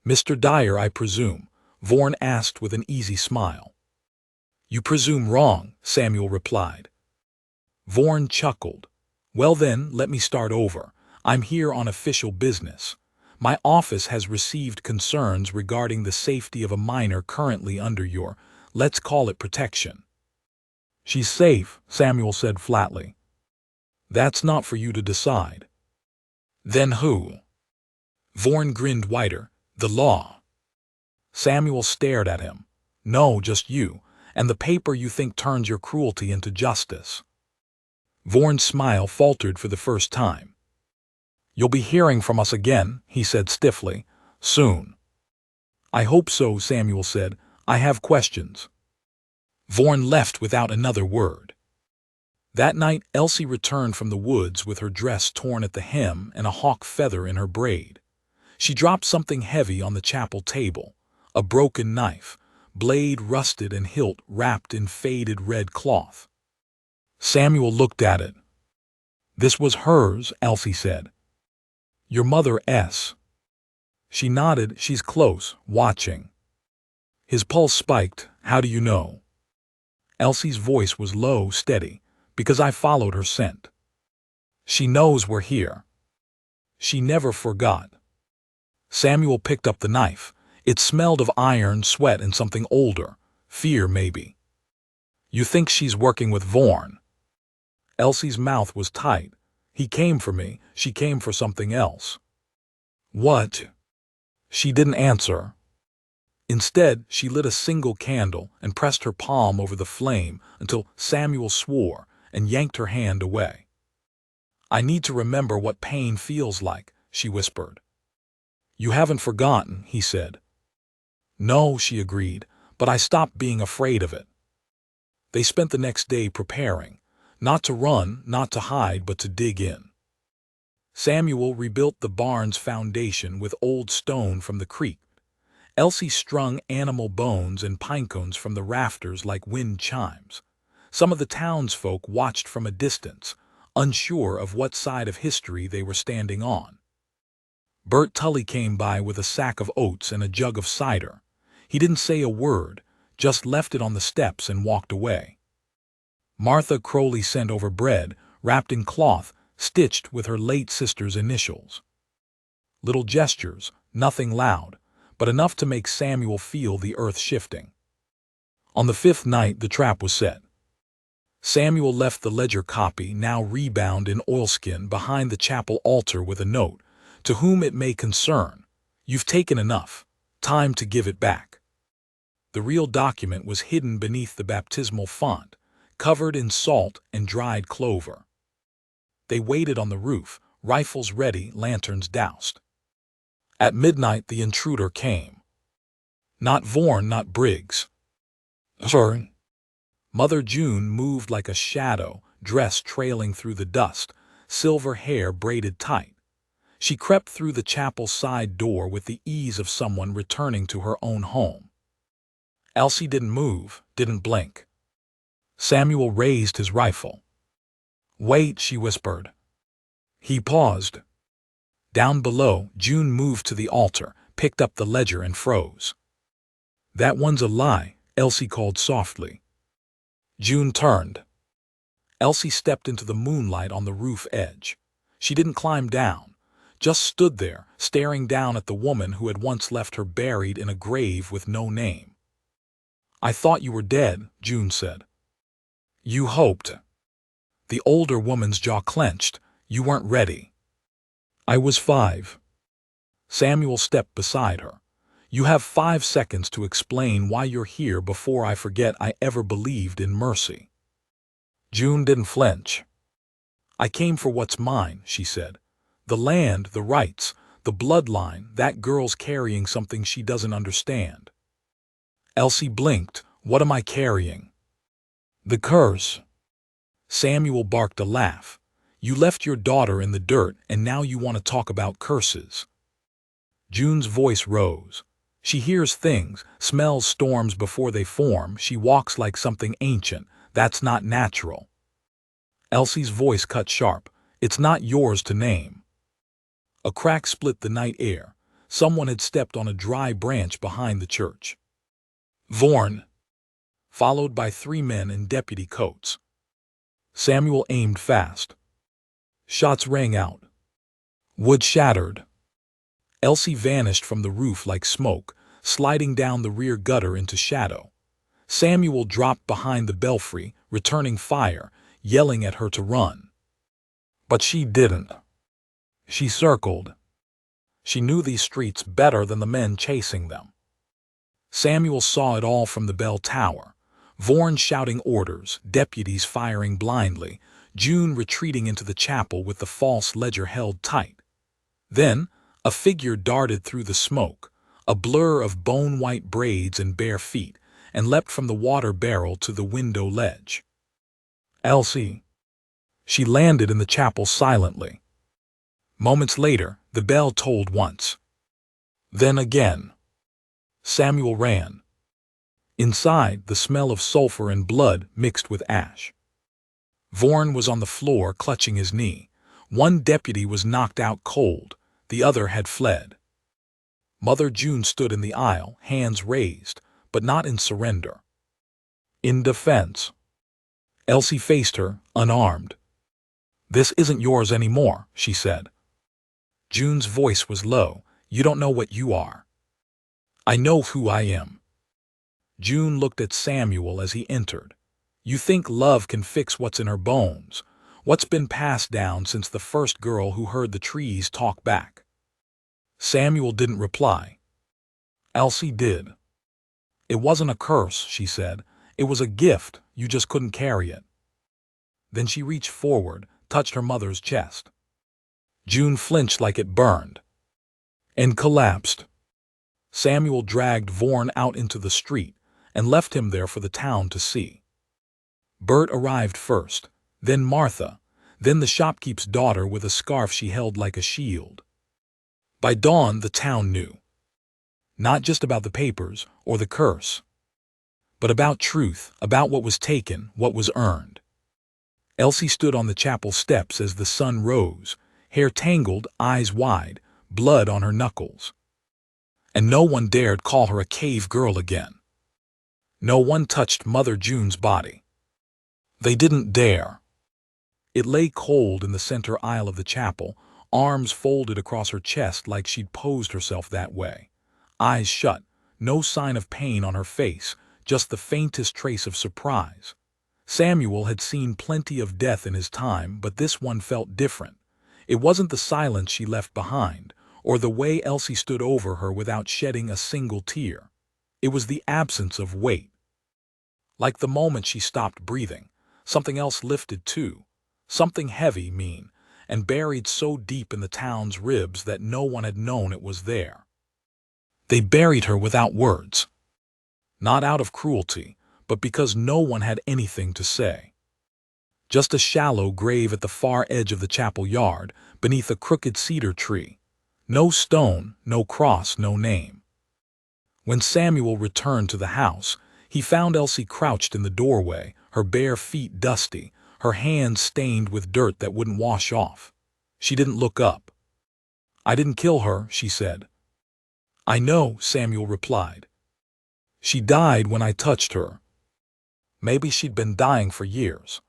"Mr. Dyer, I presume?" Vaughan asked with an easy smile. "You presume wrong," Samuel replied. Vaughan chuckled. "Well then, let me start over. I'm here on official business. My office has received concerns regarding the safety of a minor currently under your, let's call it, protection." "She's safe," Samuel said flatly. "That's not for you to decide." "Then who?" Vaughan grinned wider. "The law." Samuel stared at him. "No, just you, and the paper you think turns your cruelty into justice." Vaughan's smile faltered for the first time. "You'll be hearing from us again," he said stiffly. "Soon." "I hope so," Samuel said. "I have questions." Vaughan left without another word. That night, Elsie returned from the woods with her dress torn at the hem and a hawk feather in her braid. She dropped something heavy on the chapel table, a broken knife, blade rusted and hilt wrapped in faded red cloth. Samuel looked at it. "This was hers," Elsie said. "Your mother S." She nodded. "She's close, watching." His pulse spiked. "How do you know?" Elsie's voice was low, steady. "Because I followed her scent." "She knows we're here." "She never forgot." Samuel picked up the knife. It smelled of iron, sweat, and something older. Fear, maybe. "You think she's working with Vaughan?" Elsie's mouth was tight. "He came for me. She came for something else." "What?" She didn't answer. Instead, she lit a single candle and pressed her palm over the flame until Samuel swore and yanked her hand away. "I need to remember what pain feels like," she whispered. "You haven't forgotten," he said. "No," she agreed, "but I stopped being afraid of it." They spent the next day preparing, not to run, not to hide, but to dig in. Samuel rebuilt the barn's foundation with old stone from the creek. Elsie strung animal bones and pine cones from the rafters like wind chimes. Some of the townsfolk watched from a distance, unsure of what side of history they were standing on. Bert Tully came by with a sack of oats and a jug of cider. He didn't say a word, just left it on the steps and walked away. Martha Crowley sent over bread, wrapped in cloth, stitched with her late sister's initials. Little gestures, nothing loud, but enough to make Samuel feel the earth shifting. On the fifth night, the trap was set. Samuel left the ledger copy, now rebound in oilskin, behind the chapel altar with a note, "To whom it may concern, you've taken enough. Time to give it back." The real document was hidden beneath the baptismal font, covered in salt and dried clover. They waited on the roof, rifles ready, lanterns doused. At midnight, the intruder came. Not Vaughan, not Briggs. "Sorry." Mother June moved like a shadow, dress trailing through the dust, silver hair braided tight. She crept through the chapel side door with the ease of someone returning to her own home. Elsie didn't move, didn't blink. Samuel raised his rifle. "Wait," she whispered. He paused. Down below, June moved to the altar, picked up the ledger and froze. "That one's a lie," Elsie called softly. June turned. Elsie stepped into the moonlight on the roof edge. She didn't climb down, just stood there, staring down at the woman who had once left her buried in a grave with no name. "I thought you were dead," June said. "You hoped." The older woman's jaw clenched. "You weren't ready." "I was 5. Samuel stepped beside her. "You have 5 seconds to explain why you're here before I forget I ever believed in mercy." June didn't flinch. "I came for what's mine," she said. "The land, the rights, the bloodline. That girl's carrying something she doesn't understand." Elsie blinked. "What am I carrying?" "The curse." Samuel barked a laugh. You left your daughter in the dirt and now you want to talk about curses. June's voice rose. She hears things, smells storms before they form, she walks like something ancient. That's not natural. Elsie's voice cut sharp. It's not yours to name. A crack split the night air. Someone had stepped on a dry branch behind the church. Vorn, followed by 3 men in deputy coats. Samuel aimed fast. Shots rang out. Wood shattered. Elsie vanished from the roof like smoke, sliding down the rear gutter into shadow. Samuel dropped behind the belfry, returning fire, yelling at her to run. But she didn't. She circled. She knew these streets better than the men chasing them. Samuel saw it all from the bell tower. Vorn shouting orders, deputies firing blindly, June retreating into the chapel with the false ledger held tight. Then, a figure darted through the smoke, a blur of bone-white braids and bare feet, and leapt from the water barrel to the window ledge. Elsie. She landed in the chapel silently. Moments later, the bell tolled once. Then again. Samuel ran. Inside, the smell of sulfur and blood mixed with ash. Vorn was on the floor clutching his knee. One deputy was knocked out cold. The other had fled. Mother June stood in the aisle, hands raised, but not in surrender. In defense. Elsie faced her, unarmed. This isn't yours anymore, she said. June's voice was low. You don't know what you are. I know who I am. June looked at Samuel as he entered. You think love can fix what's in her bones, what's been passed down since the first girl who heard the trees talk back. Samuel didn't reply. Elsie did. It wasn't a curse, she said. It was a gift, you just couldn't carry it. Then she reached forward, touched her mother's chest. June flinched like it burned. And collapsed. Samuel dragged Vorn out into the street and left him there for the town to see. Bert arrived first, then Martha, then the shopkeep's daughter with a scarf she held like a shield. By dawn, the town knew. Not just about the papers or the curse, but about truth, about what was taken, what was earned. Elsie stood on the chapel steps as the sun rose, hair tangled, eyes wide, blood on her knuckles. And no one dared call her a cave girl again. No one touched Mother June's body. They didn't dare. It lay cold in the center aisle of the chapel, arms folded across her chest like she'd posed herself that way. Eyes shut, no sign of pain on her face, just the faintest trace of surprise. Samuel had seen plenty of death in his time, but this one felt different. It wasn't the silence she left behind, or the way Elsie stood over her without shedding a single tear. It was the absence of weight. Like the moment she stopped breathing, something else lifted too, something heavy, mean, and buried so deep in the town's ribs that no one had known it was there. They buried her without words. Not out of cruelty, but because no one had anything to say. Just a shallow grave at the far edge of the chapel yard, beneath a crooked cedar tree. No stone, no cross, no name. When Samuel returned to the house, he found Elsie crouched in the doorway, her bare feet dusty, her hands stained with dirt that wouldn't wash off. She didn't look up. I didn't kill her, she said. I know, Samuel replied. She died when I touched her. Maybe she'd been dying for years.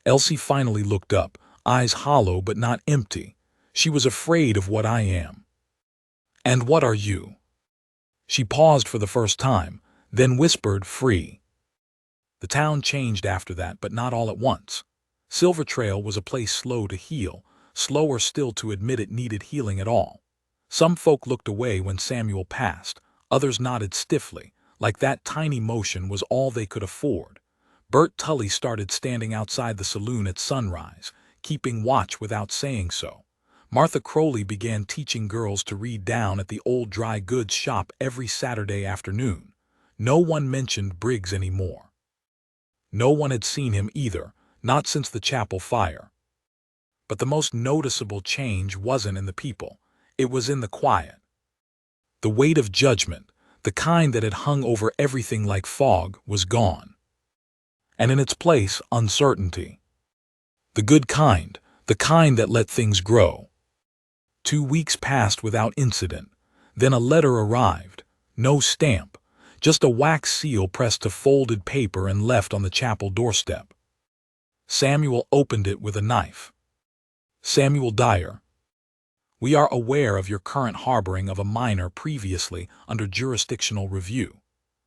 Elsie finally looked up, eyes hollow but not empty. She was afraid of what I am. And what are you? She paused for the first time, then whispered, free. The town changed after that, but not all at once. Silver Trail was a place slow to heal, slower still to admit it needed healing at all. Some folk looked away when Samuel passed, others nodded stiffly, like that tiny motion was all they could afford. Bert Tully started standing outside the saloon at sunrise, keeping watch without saying so. Martha Crowley began teaching girls to read down at the old dry goods shop every Saturday afternoon. No one mentioned Briggs anymore. No one had seen him either, not since the chapel fire. But the most noticeable change wasn't in the people. It was in the quiet. The weight of judgment, the kind that had hung over everything like fog, was gone. And in its place, uncertainty. The good kind, the kind that let things grow. 2 weeks passed without incident. Then a letter arrived. No stamp, just a wax seal pressed to folded paper and left on the chapel doorstep. Samuel opened it with a knife. Samuel Dyer, we are aware of your current harboring of a minor previously under jurisdictional review.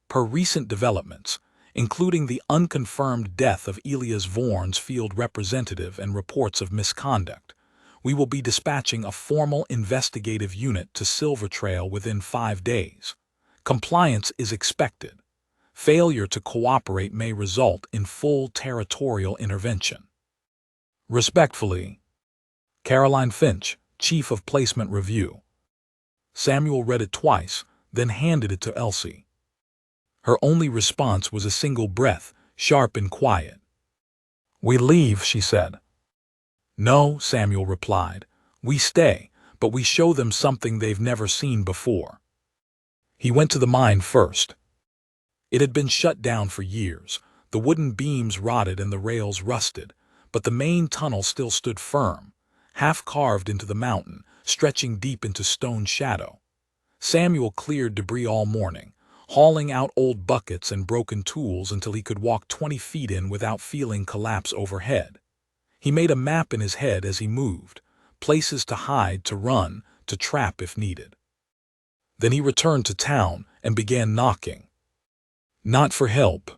Per recent developments, including the unconfirmed death of Elias Vaughn's field representative and reports of misconduct, we will be dispatching a formal investigative unit to Silver Trail within 5 days. Compliance is expected. Failure to cooperate may result in full territorial intervention. Respectfully, Caroline Finch, Chief of Placement Review. Samuel read it twice, then handed it to Elsie. Her only response was a single breath, sharp and quiet. "We leave," she said. "No," Samuel replied. "We stay, but we show them something they've never seen before." He went to the mine first. It had been shut down for years. The wooden beams rotted and the rails rusted, but the main tunnel still stood firm, half carved into the mountain, stretching deep into stone shadow. Samuel cleared debris all morning, hauling out old buckets and broken tools until he could walk 20 feet in without feeling collapse overhead. He made a map in his head as he moved, places to hide, to run, to trap if needed. Then he returned to town and began knocking. Not for help,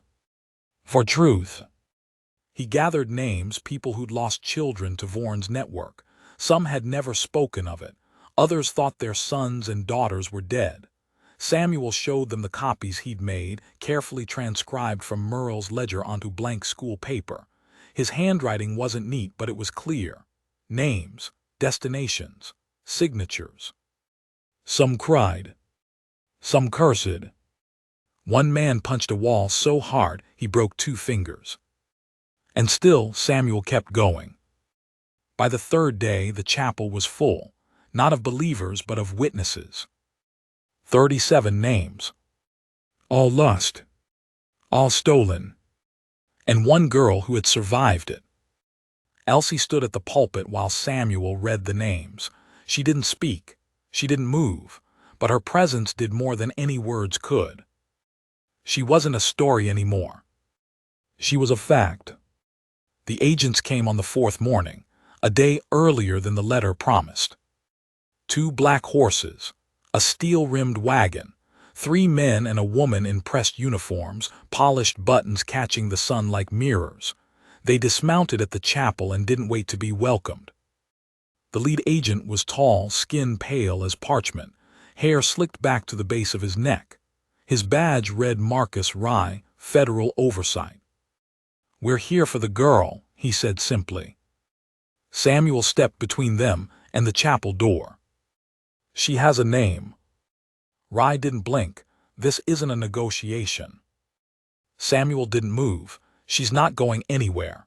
for truth. He gathered names, people who'd lost children to Vaughn's network. Some had never spoken of it. Others thought their sons and daughters were dead. Samuel showed them the copies he'd made, carefully transcribed from Merle's ledger onto blank school paper. His handwriting wasn't neat, but it was clear. Names, destinations, signatures. Some cried. Some cursed. One man punched a wall so hard he broke 2 fingers. And still Samuel kept going. By the 3rd day, the chapel was full, not of believers but of witnesses. 37 names. All lost. All stolen. And one girl who had survived it. Elsie stood at the pulpit while Samuel read the names. She didn't speak. She didn't move. But her presence did more than any words could. She wasn't a story anymore. She was a fact. The agents came on the 4th morning, a day earlier than the letter promised. 2 black horses, a steel-rimmed wagon, 3 men and a woman in pressed uniforms, polished buttons catching the sun like mirrors. They dismounted at the chapel and didn't wait to be welcomed. The lead agent was tall, skin pale as parchment, hair slicked back to the base of his neck. His badge read Marcus Rye, Federal Oversight. "We're here for the girl," he said simply. Samuel stepped between them and the chapel door. "She has a name." Rye didn't blink. "This isn't a negotiation." Samuel didn't move. "She's not going anywhere."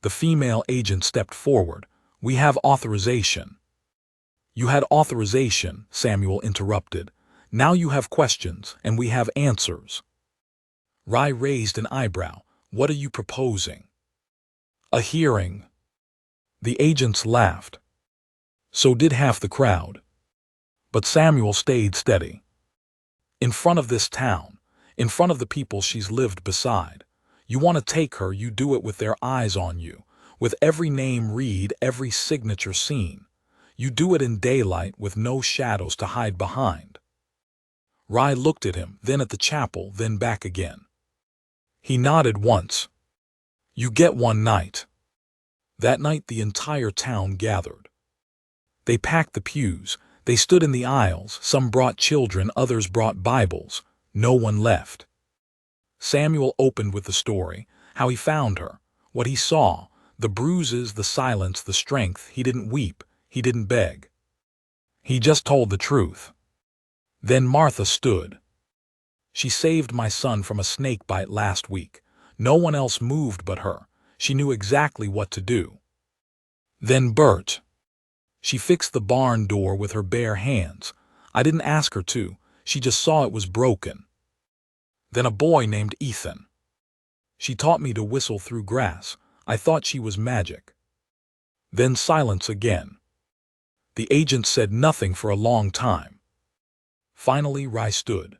The female agent stepped forward. "We have authorization." "You had authorization," Samuel interrupted. "Now you have questions, and we have answers." Rye raised an eyebrow. "What are you proposing?" "A hearing." The agents laughed. So did half the crowd. But Samuel stayed steady. "In front of this town, in front of the people she's lived beside. You want to take her, you do it with their eyes on you, with every name read, every signature seen. You do it in daylight with no shadows to hide behind." Rye looked at him, then at the chapel, then back again. He nodded once. "You get one night." That night the entire town gathered. They packed the pews. They stood in the aisles. Some brought children, others brought Bibles. No one left. Samuel opened with the story, how he found her, what he saw, the bruises, the silence, the strength. He didn't weep. He didn't beg. He just told the truth. Then Martha stood. "She saved my son from a snake bite last week. No one else moved but her. She knew exactly what to do." Then Bert. She fixed the barn door with her bare hands. I didn't ask her to. She just saw it was broken. Then a boy named Ethan. She taught me to whistle through grass. I thought she was magic. Then silence again. The agent said nothing for a long time. Finally, Ry stood.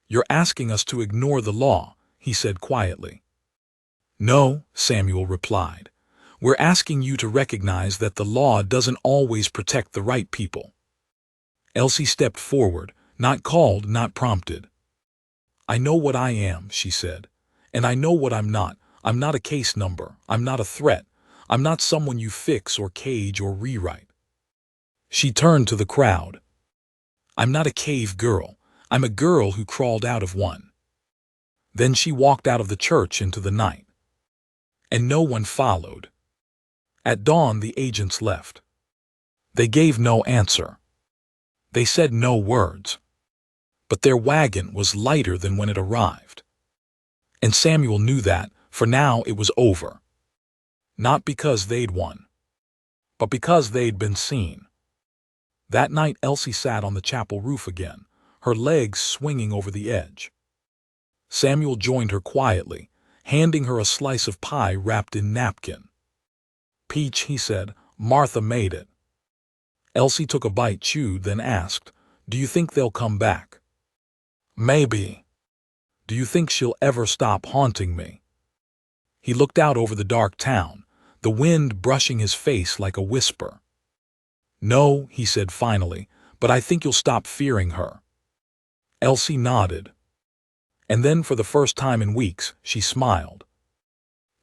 "You're asking us to ignore the law," he said quietly. "No," Samuel replied. "We're asking you to recognize that the law doesn't always protect the right people." Elsie stepped forward, not called, not prompted. "I know what I am," she said. "And I know what I'm not. I'm not a case number. I'm not a threat. I'm not someone you fix or cage or rewrite." She turned to the crowd. "I'm not a cave girl. I'm a girl who crawled out of one." Then she walked out of the church into the night. And no one followed. At dawn, the agents left. They gave no answer. They said no words. But their wagon was lighter than when it arrived. And Samuel knew that, for now it was over. Not because they'd won, but because they'd been seen. That night Elsie sat on the chapel roof again, her legs swinging over the edge. Samuel joined her quietly, handing her a slice of pie wrapped in napkin. "Peach," he said, "Martha made it." Elsie took a bite, chewed, then asked, "Do you think they'll come back?" "Maybe." "Do you think she'll ever stop haunting me?" He looked out over the dark town, the wind brushing his face like a whisper. "No," he said finally, "but I think you'll stop fearing her." Elsie nodded. And then for the first time in weeks, she smiled.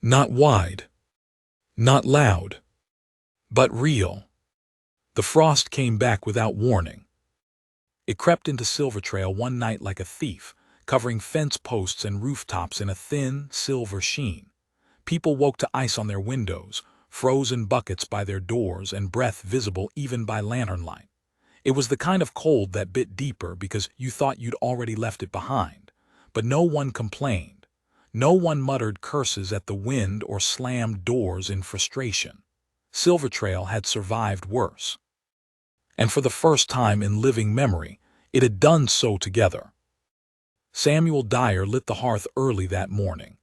Not wide, not loud, but real. The frost came back without warning. It crept into Silver Trail one night like a thief, covering fence posts and rooftops in a thin, silver sheen. People woke to ice on their windows, frozen buckets by their doors, and breath visible even by lantern light. It was the kind of cold that bit deeper because you thought you'd already left it behind. But no one complained. No one muttered curses at the wind or slammed doors in frustration. Silver Trail had survived worse. And for the first time in living memory, it had done so together. Samuel Dyer lit the hearth early that morning.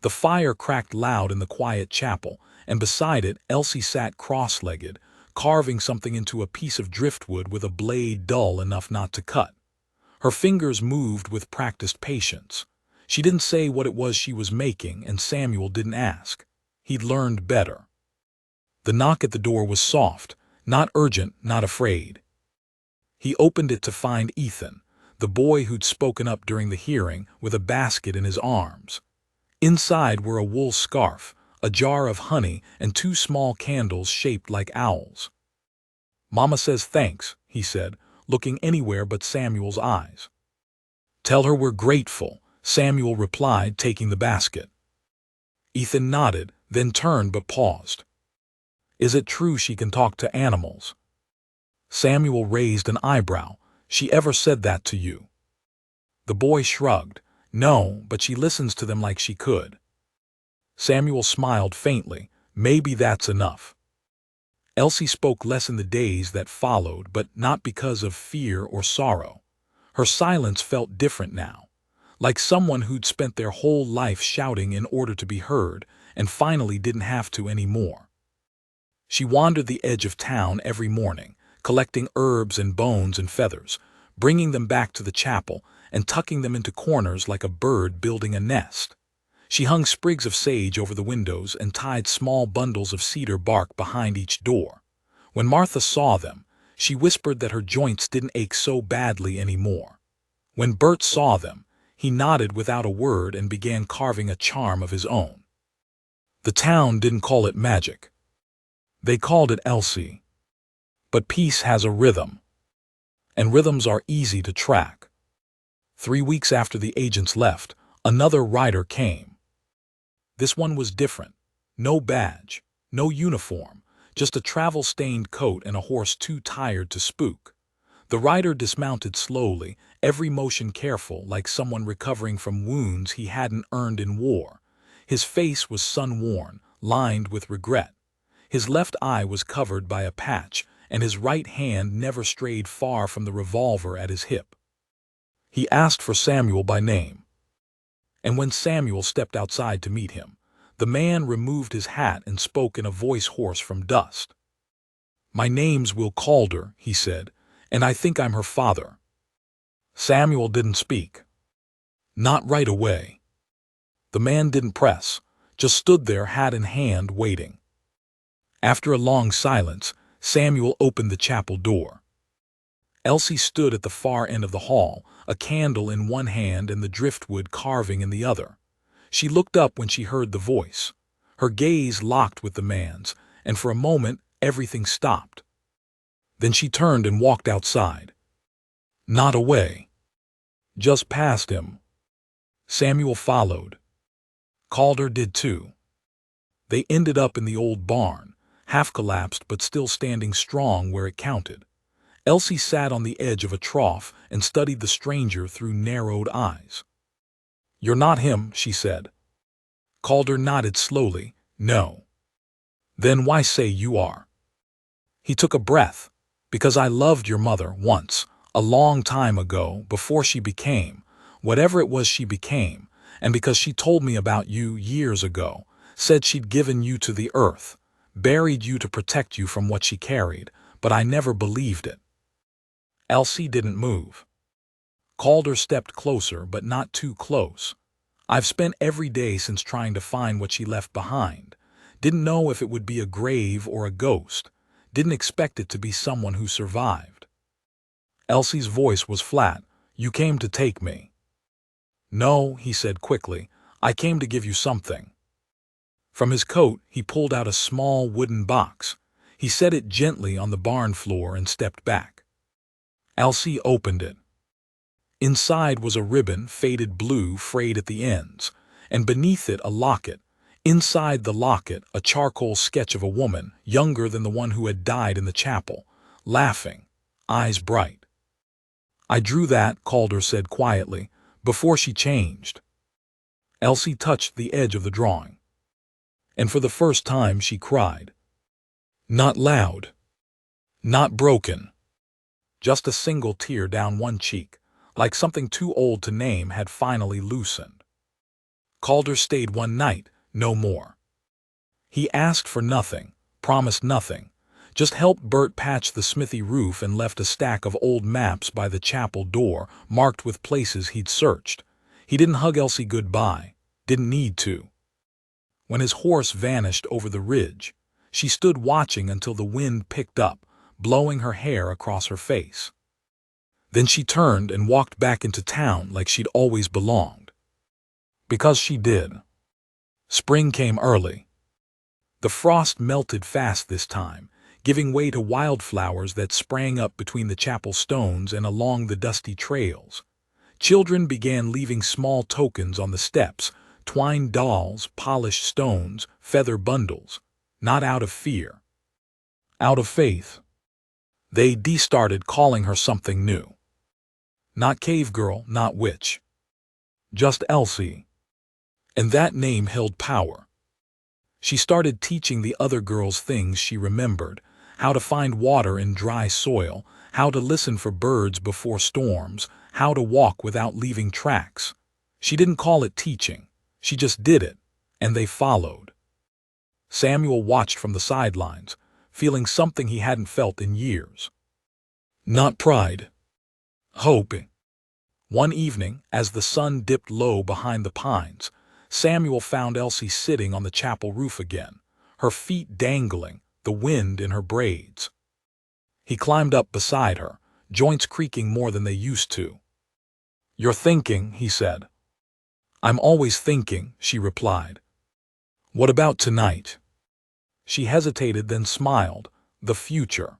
The fire cracked loud in the quiet chapel, and beside it Elsie sat cross-legged, carving something into a piece of driftwood with a blade dull enough not to cut. Her fingers moved with practiced patience. She didn't say what it was she was making, and Samuel didn't ask. He'd learned better. The knock at the door was soft, not urgent, not afraid. He opened it to find Ethan, the boy who'd spoken up during the hearing, with a basket in his arms. Inside were a wool scarf, a jar of honey, and 2 small candles shaped like owls. "Mama says thanks," he said, looking anywhere but Samuel's eyes. "Tell her we're grateful," Samuel replied, taking the basket. Ethan nodded, then turned but paused. "Is it true she can talk to animals?" Samuel raised an eyebrow. "She ever said that to you?" The boy shrugged. "No, but she listens to them like she could." Samuel smiled faintly. "Maybe that's enough." Elsie spoke less in the days that followed, but not because of fear or sorrow. Her silence felt different now, like someone who'd spent their whole life shouting in order to be heard, and finally didn't have to anymore. She wandered the edge of town every morning, collecting herbs and bones and feathers, bringing them back to the chapel and tucking them into corners like a bird building a nest. She hung sprigs of sage over the windows and tied small bundles of cedar bark behind each door. When Martha saw them, she whispered that her joints didn't ache so badly anymore. When Bert saw them, he nodded without a word and began carving a charm of his own. The town didn't call it magic. They called it Elsie. But peace has a rhythm, and rhythms are easy to track. 3 weeks after the agents left, another rider came. This one was different. No badge, no uniform, just a travel-stained coat and a horse too tired to spook. The rider dismounted slowly, every motion careful, like someone recovering from wounds he hadn't earned in war. His face was sun-worn, lined with regret. His left eye was covered by a patch, and his right hand never strayed far from the revolver at his hip. He asked for Samuel by name. And when Samuel stepped outside to meet him, the man removed his hat and spoke in a voice hoarse from dust. "My name's Will Calder," he said, "and I think I'm her father." Samuel didn't speak. Not right away. The man didn't press, just stood there hat in hand waiting. After a long silence, Samuel opened the chapel door. Elsie stood at the far end of the hall, a candle in one hand and the driftwood carving in the other. She looked up when she heard the voice. Her gaze locked with the man's, and for a moment everything stopped. Then she turned and walked outside. Not away. Just past him. Samuel followed. Calder did too. They ended up in the old barn, half collapsed but still standing strong where it counted. Elsie sat on the edge of a trough and studied the stranger through narrowed eyes. "You're not him," she said. Calder nodded slowly. "No." "Then why say you are?" He took a breath. "Because I loved your mother once, a long time ago, before she became, whatever it was she became, and because she told me about you years ago, said she'd given you to the earth, buried you to protect you from what she carried, but I never believed it." Elsie didn't move. Calder stepped closer, but not too close. "I've spent every day since trying to find what she left behind. Didn't know if it would be a grave or a ghost. Didn't expect it to be someone who survived." Elsie's voice was flat. "You came to take me." "No," he said quickly. "I came to give you something." From his coat, he pulled out a small wooden box. He set it gently on the barn floor and stepped back. Elsie opened it. Inside was a ribbon, faded blue, frayed at the ends, and beneath it a locket. Inside the locket, a charcoal sketch of a woman, younger than the one who had died in the chapel, laughing, eyes bright. "I drew that," Calder said quietly, "before she changed." Elsie touched the edge of the drawing. And for the first time she cried. Not loud. Not broken. Just a single tear down one cheek, like something too old to name had finally loosened. Calder stayed one night, no more. He asked for nothing, promised nothing, just helped Bert patch the smithy roof and left a stack of old maps by the chapel door marked with places he'd searched. He didn't hug Elsie goodbye, didn't need to. When his horse vanished over the ridge, she stood watching until the wind picked up, blowing her hair across her face. Then she turned and walked back into town like she'd always belonged. Because she did. Spring came early. The frost melted fast this time, giving way to wildflowers that sprang up between the chapel stones and along the dusty trails. Children began leaving small tokens on the steps, twined dolls, polished stones, feather bundles, not out of fear. Out of faith. They started calling her something new. Not cave girl, not witch. Just Elsie. And that name held power. She started teaching the other girls things she remembered, how to find water in dry soil, how to listen for birds before storms, how to walk without leaving tracks. She didn't call it teaching. She just did it, and they followed. Samuel watched from the sidelines, feeling something he hadn't felt in years. Not pride. Hope. One evening, as the sun dipped low behind the pines, Samuel found Elsie sitting on the chapel roof again, her feet dangling, the wind in her braids. He climbed up beside her, joints creaking more than they used to. "You're thinking," he said. "I'm always thinking," she replied. "What about tonight?" She hesitated, then smiled. "The future."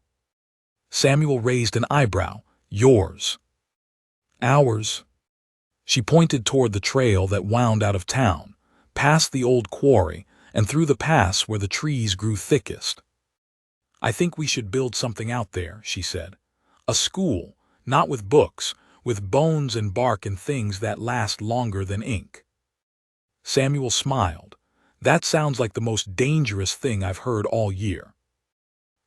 Samuel raised an eyebrow. "Yours." "Ours." She pointed toward the trail that wound out of town, past the old quarry, and through the pass where the trees grew thickest. "I think we should build something out there," she said. "A school, not with books, with bones and bark and things that last longer than ink." Samuel smiled. That sounds like the most dangerous thing I've heard all year.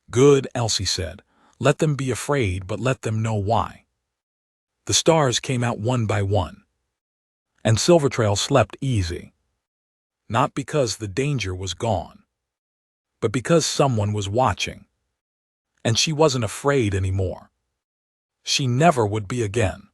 Good, Elsie said. Let them be afraid, but let them know why. The stars came out one by one, and Silvertrail slept easy. Not because the danger was gone, but because someone was watching. And she wasn't afraid anymore. She never would be again.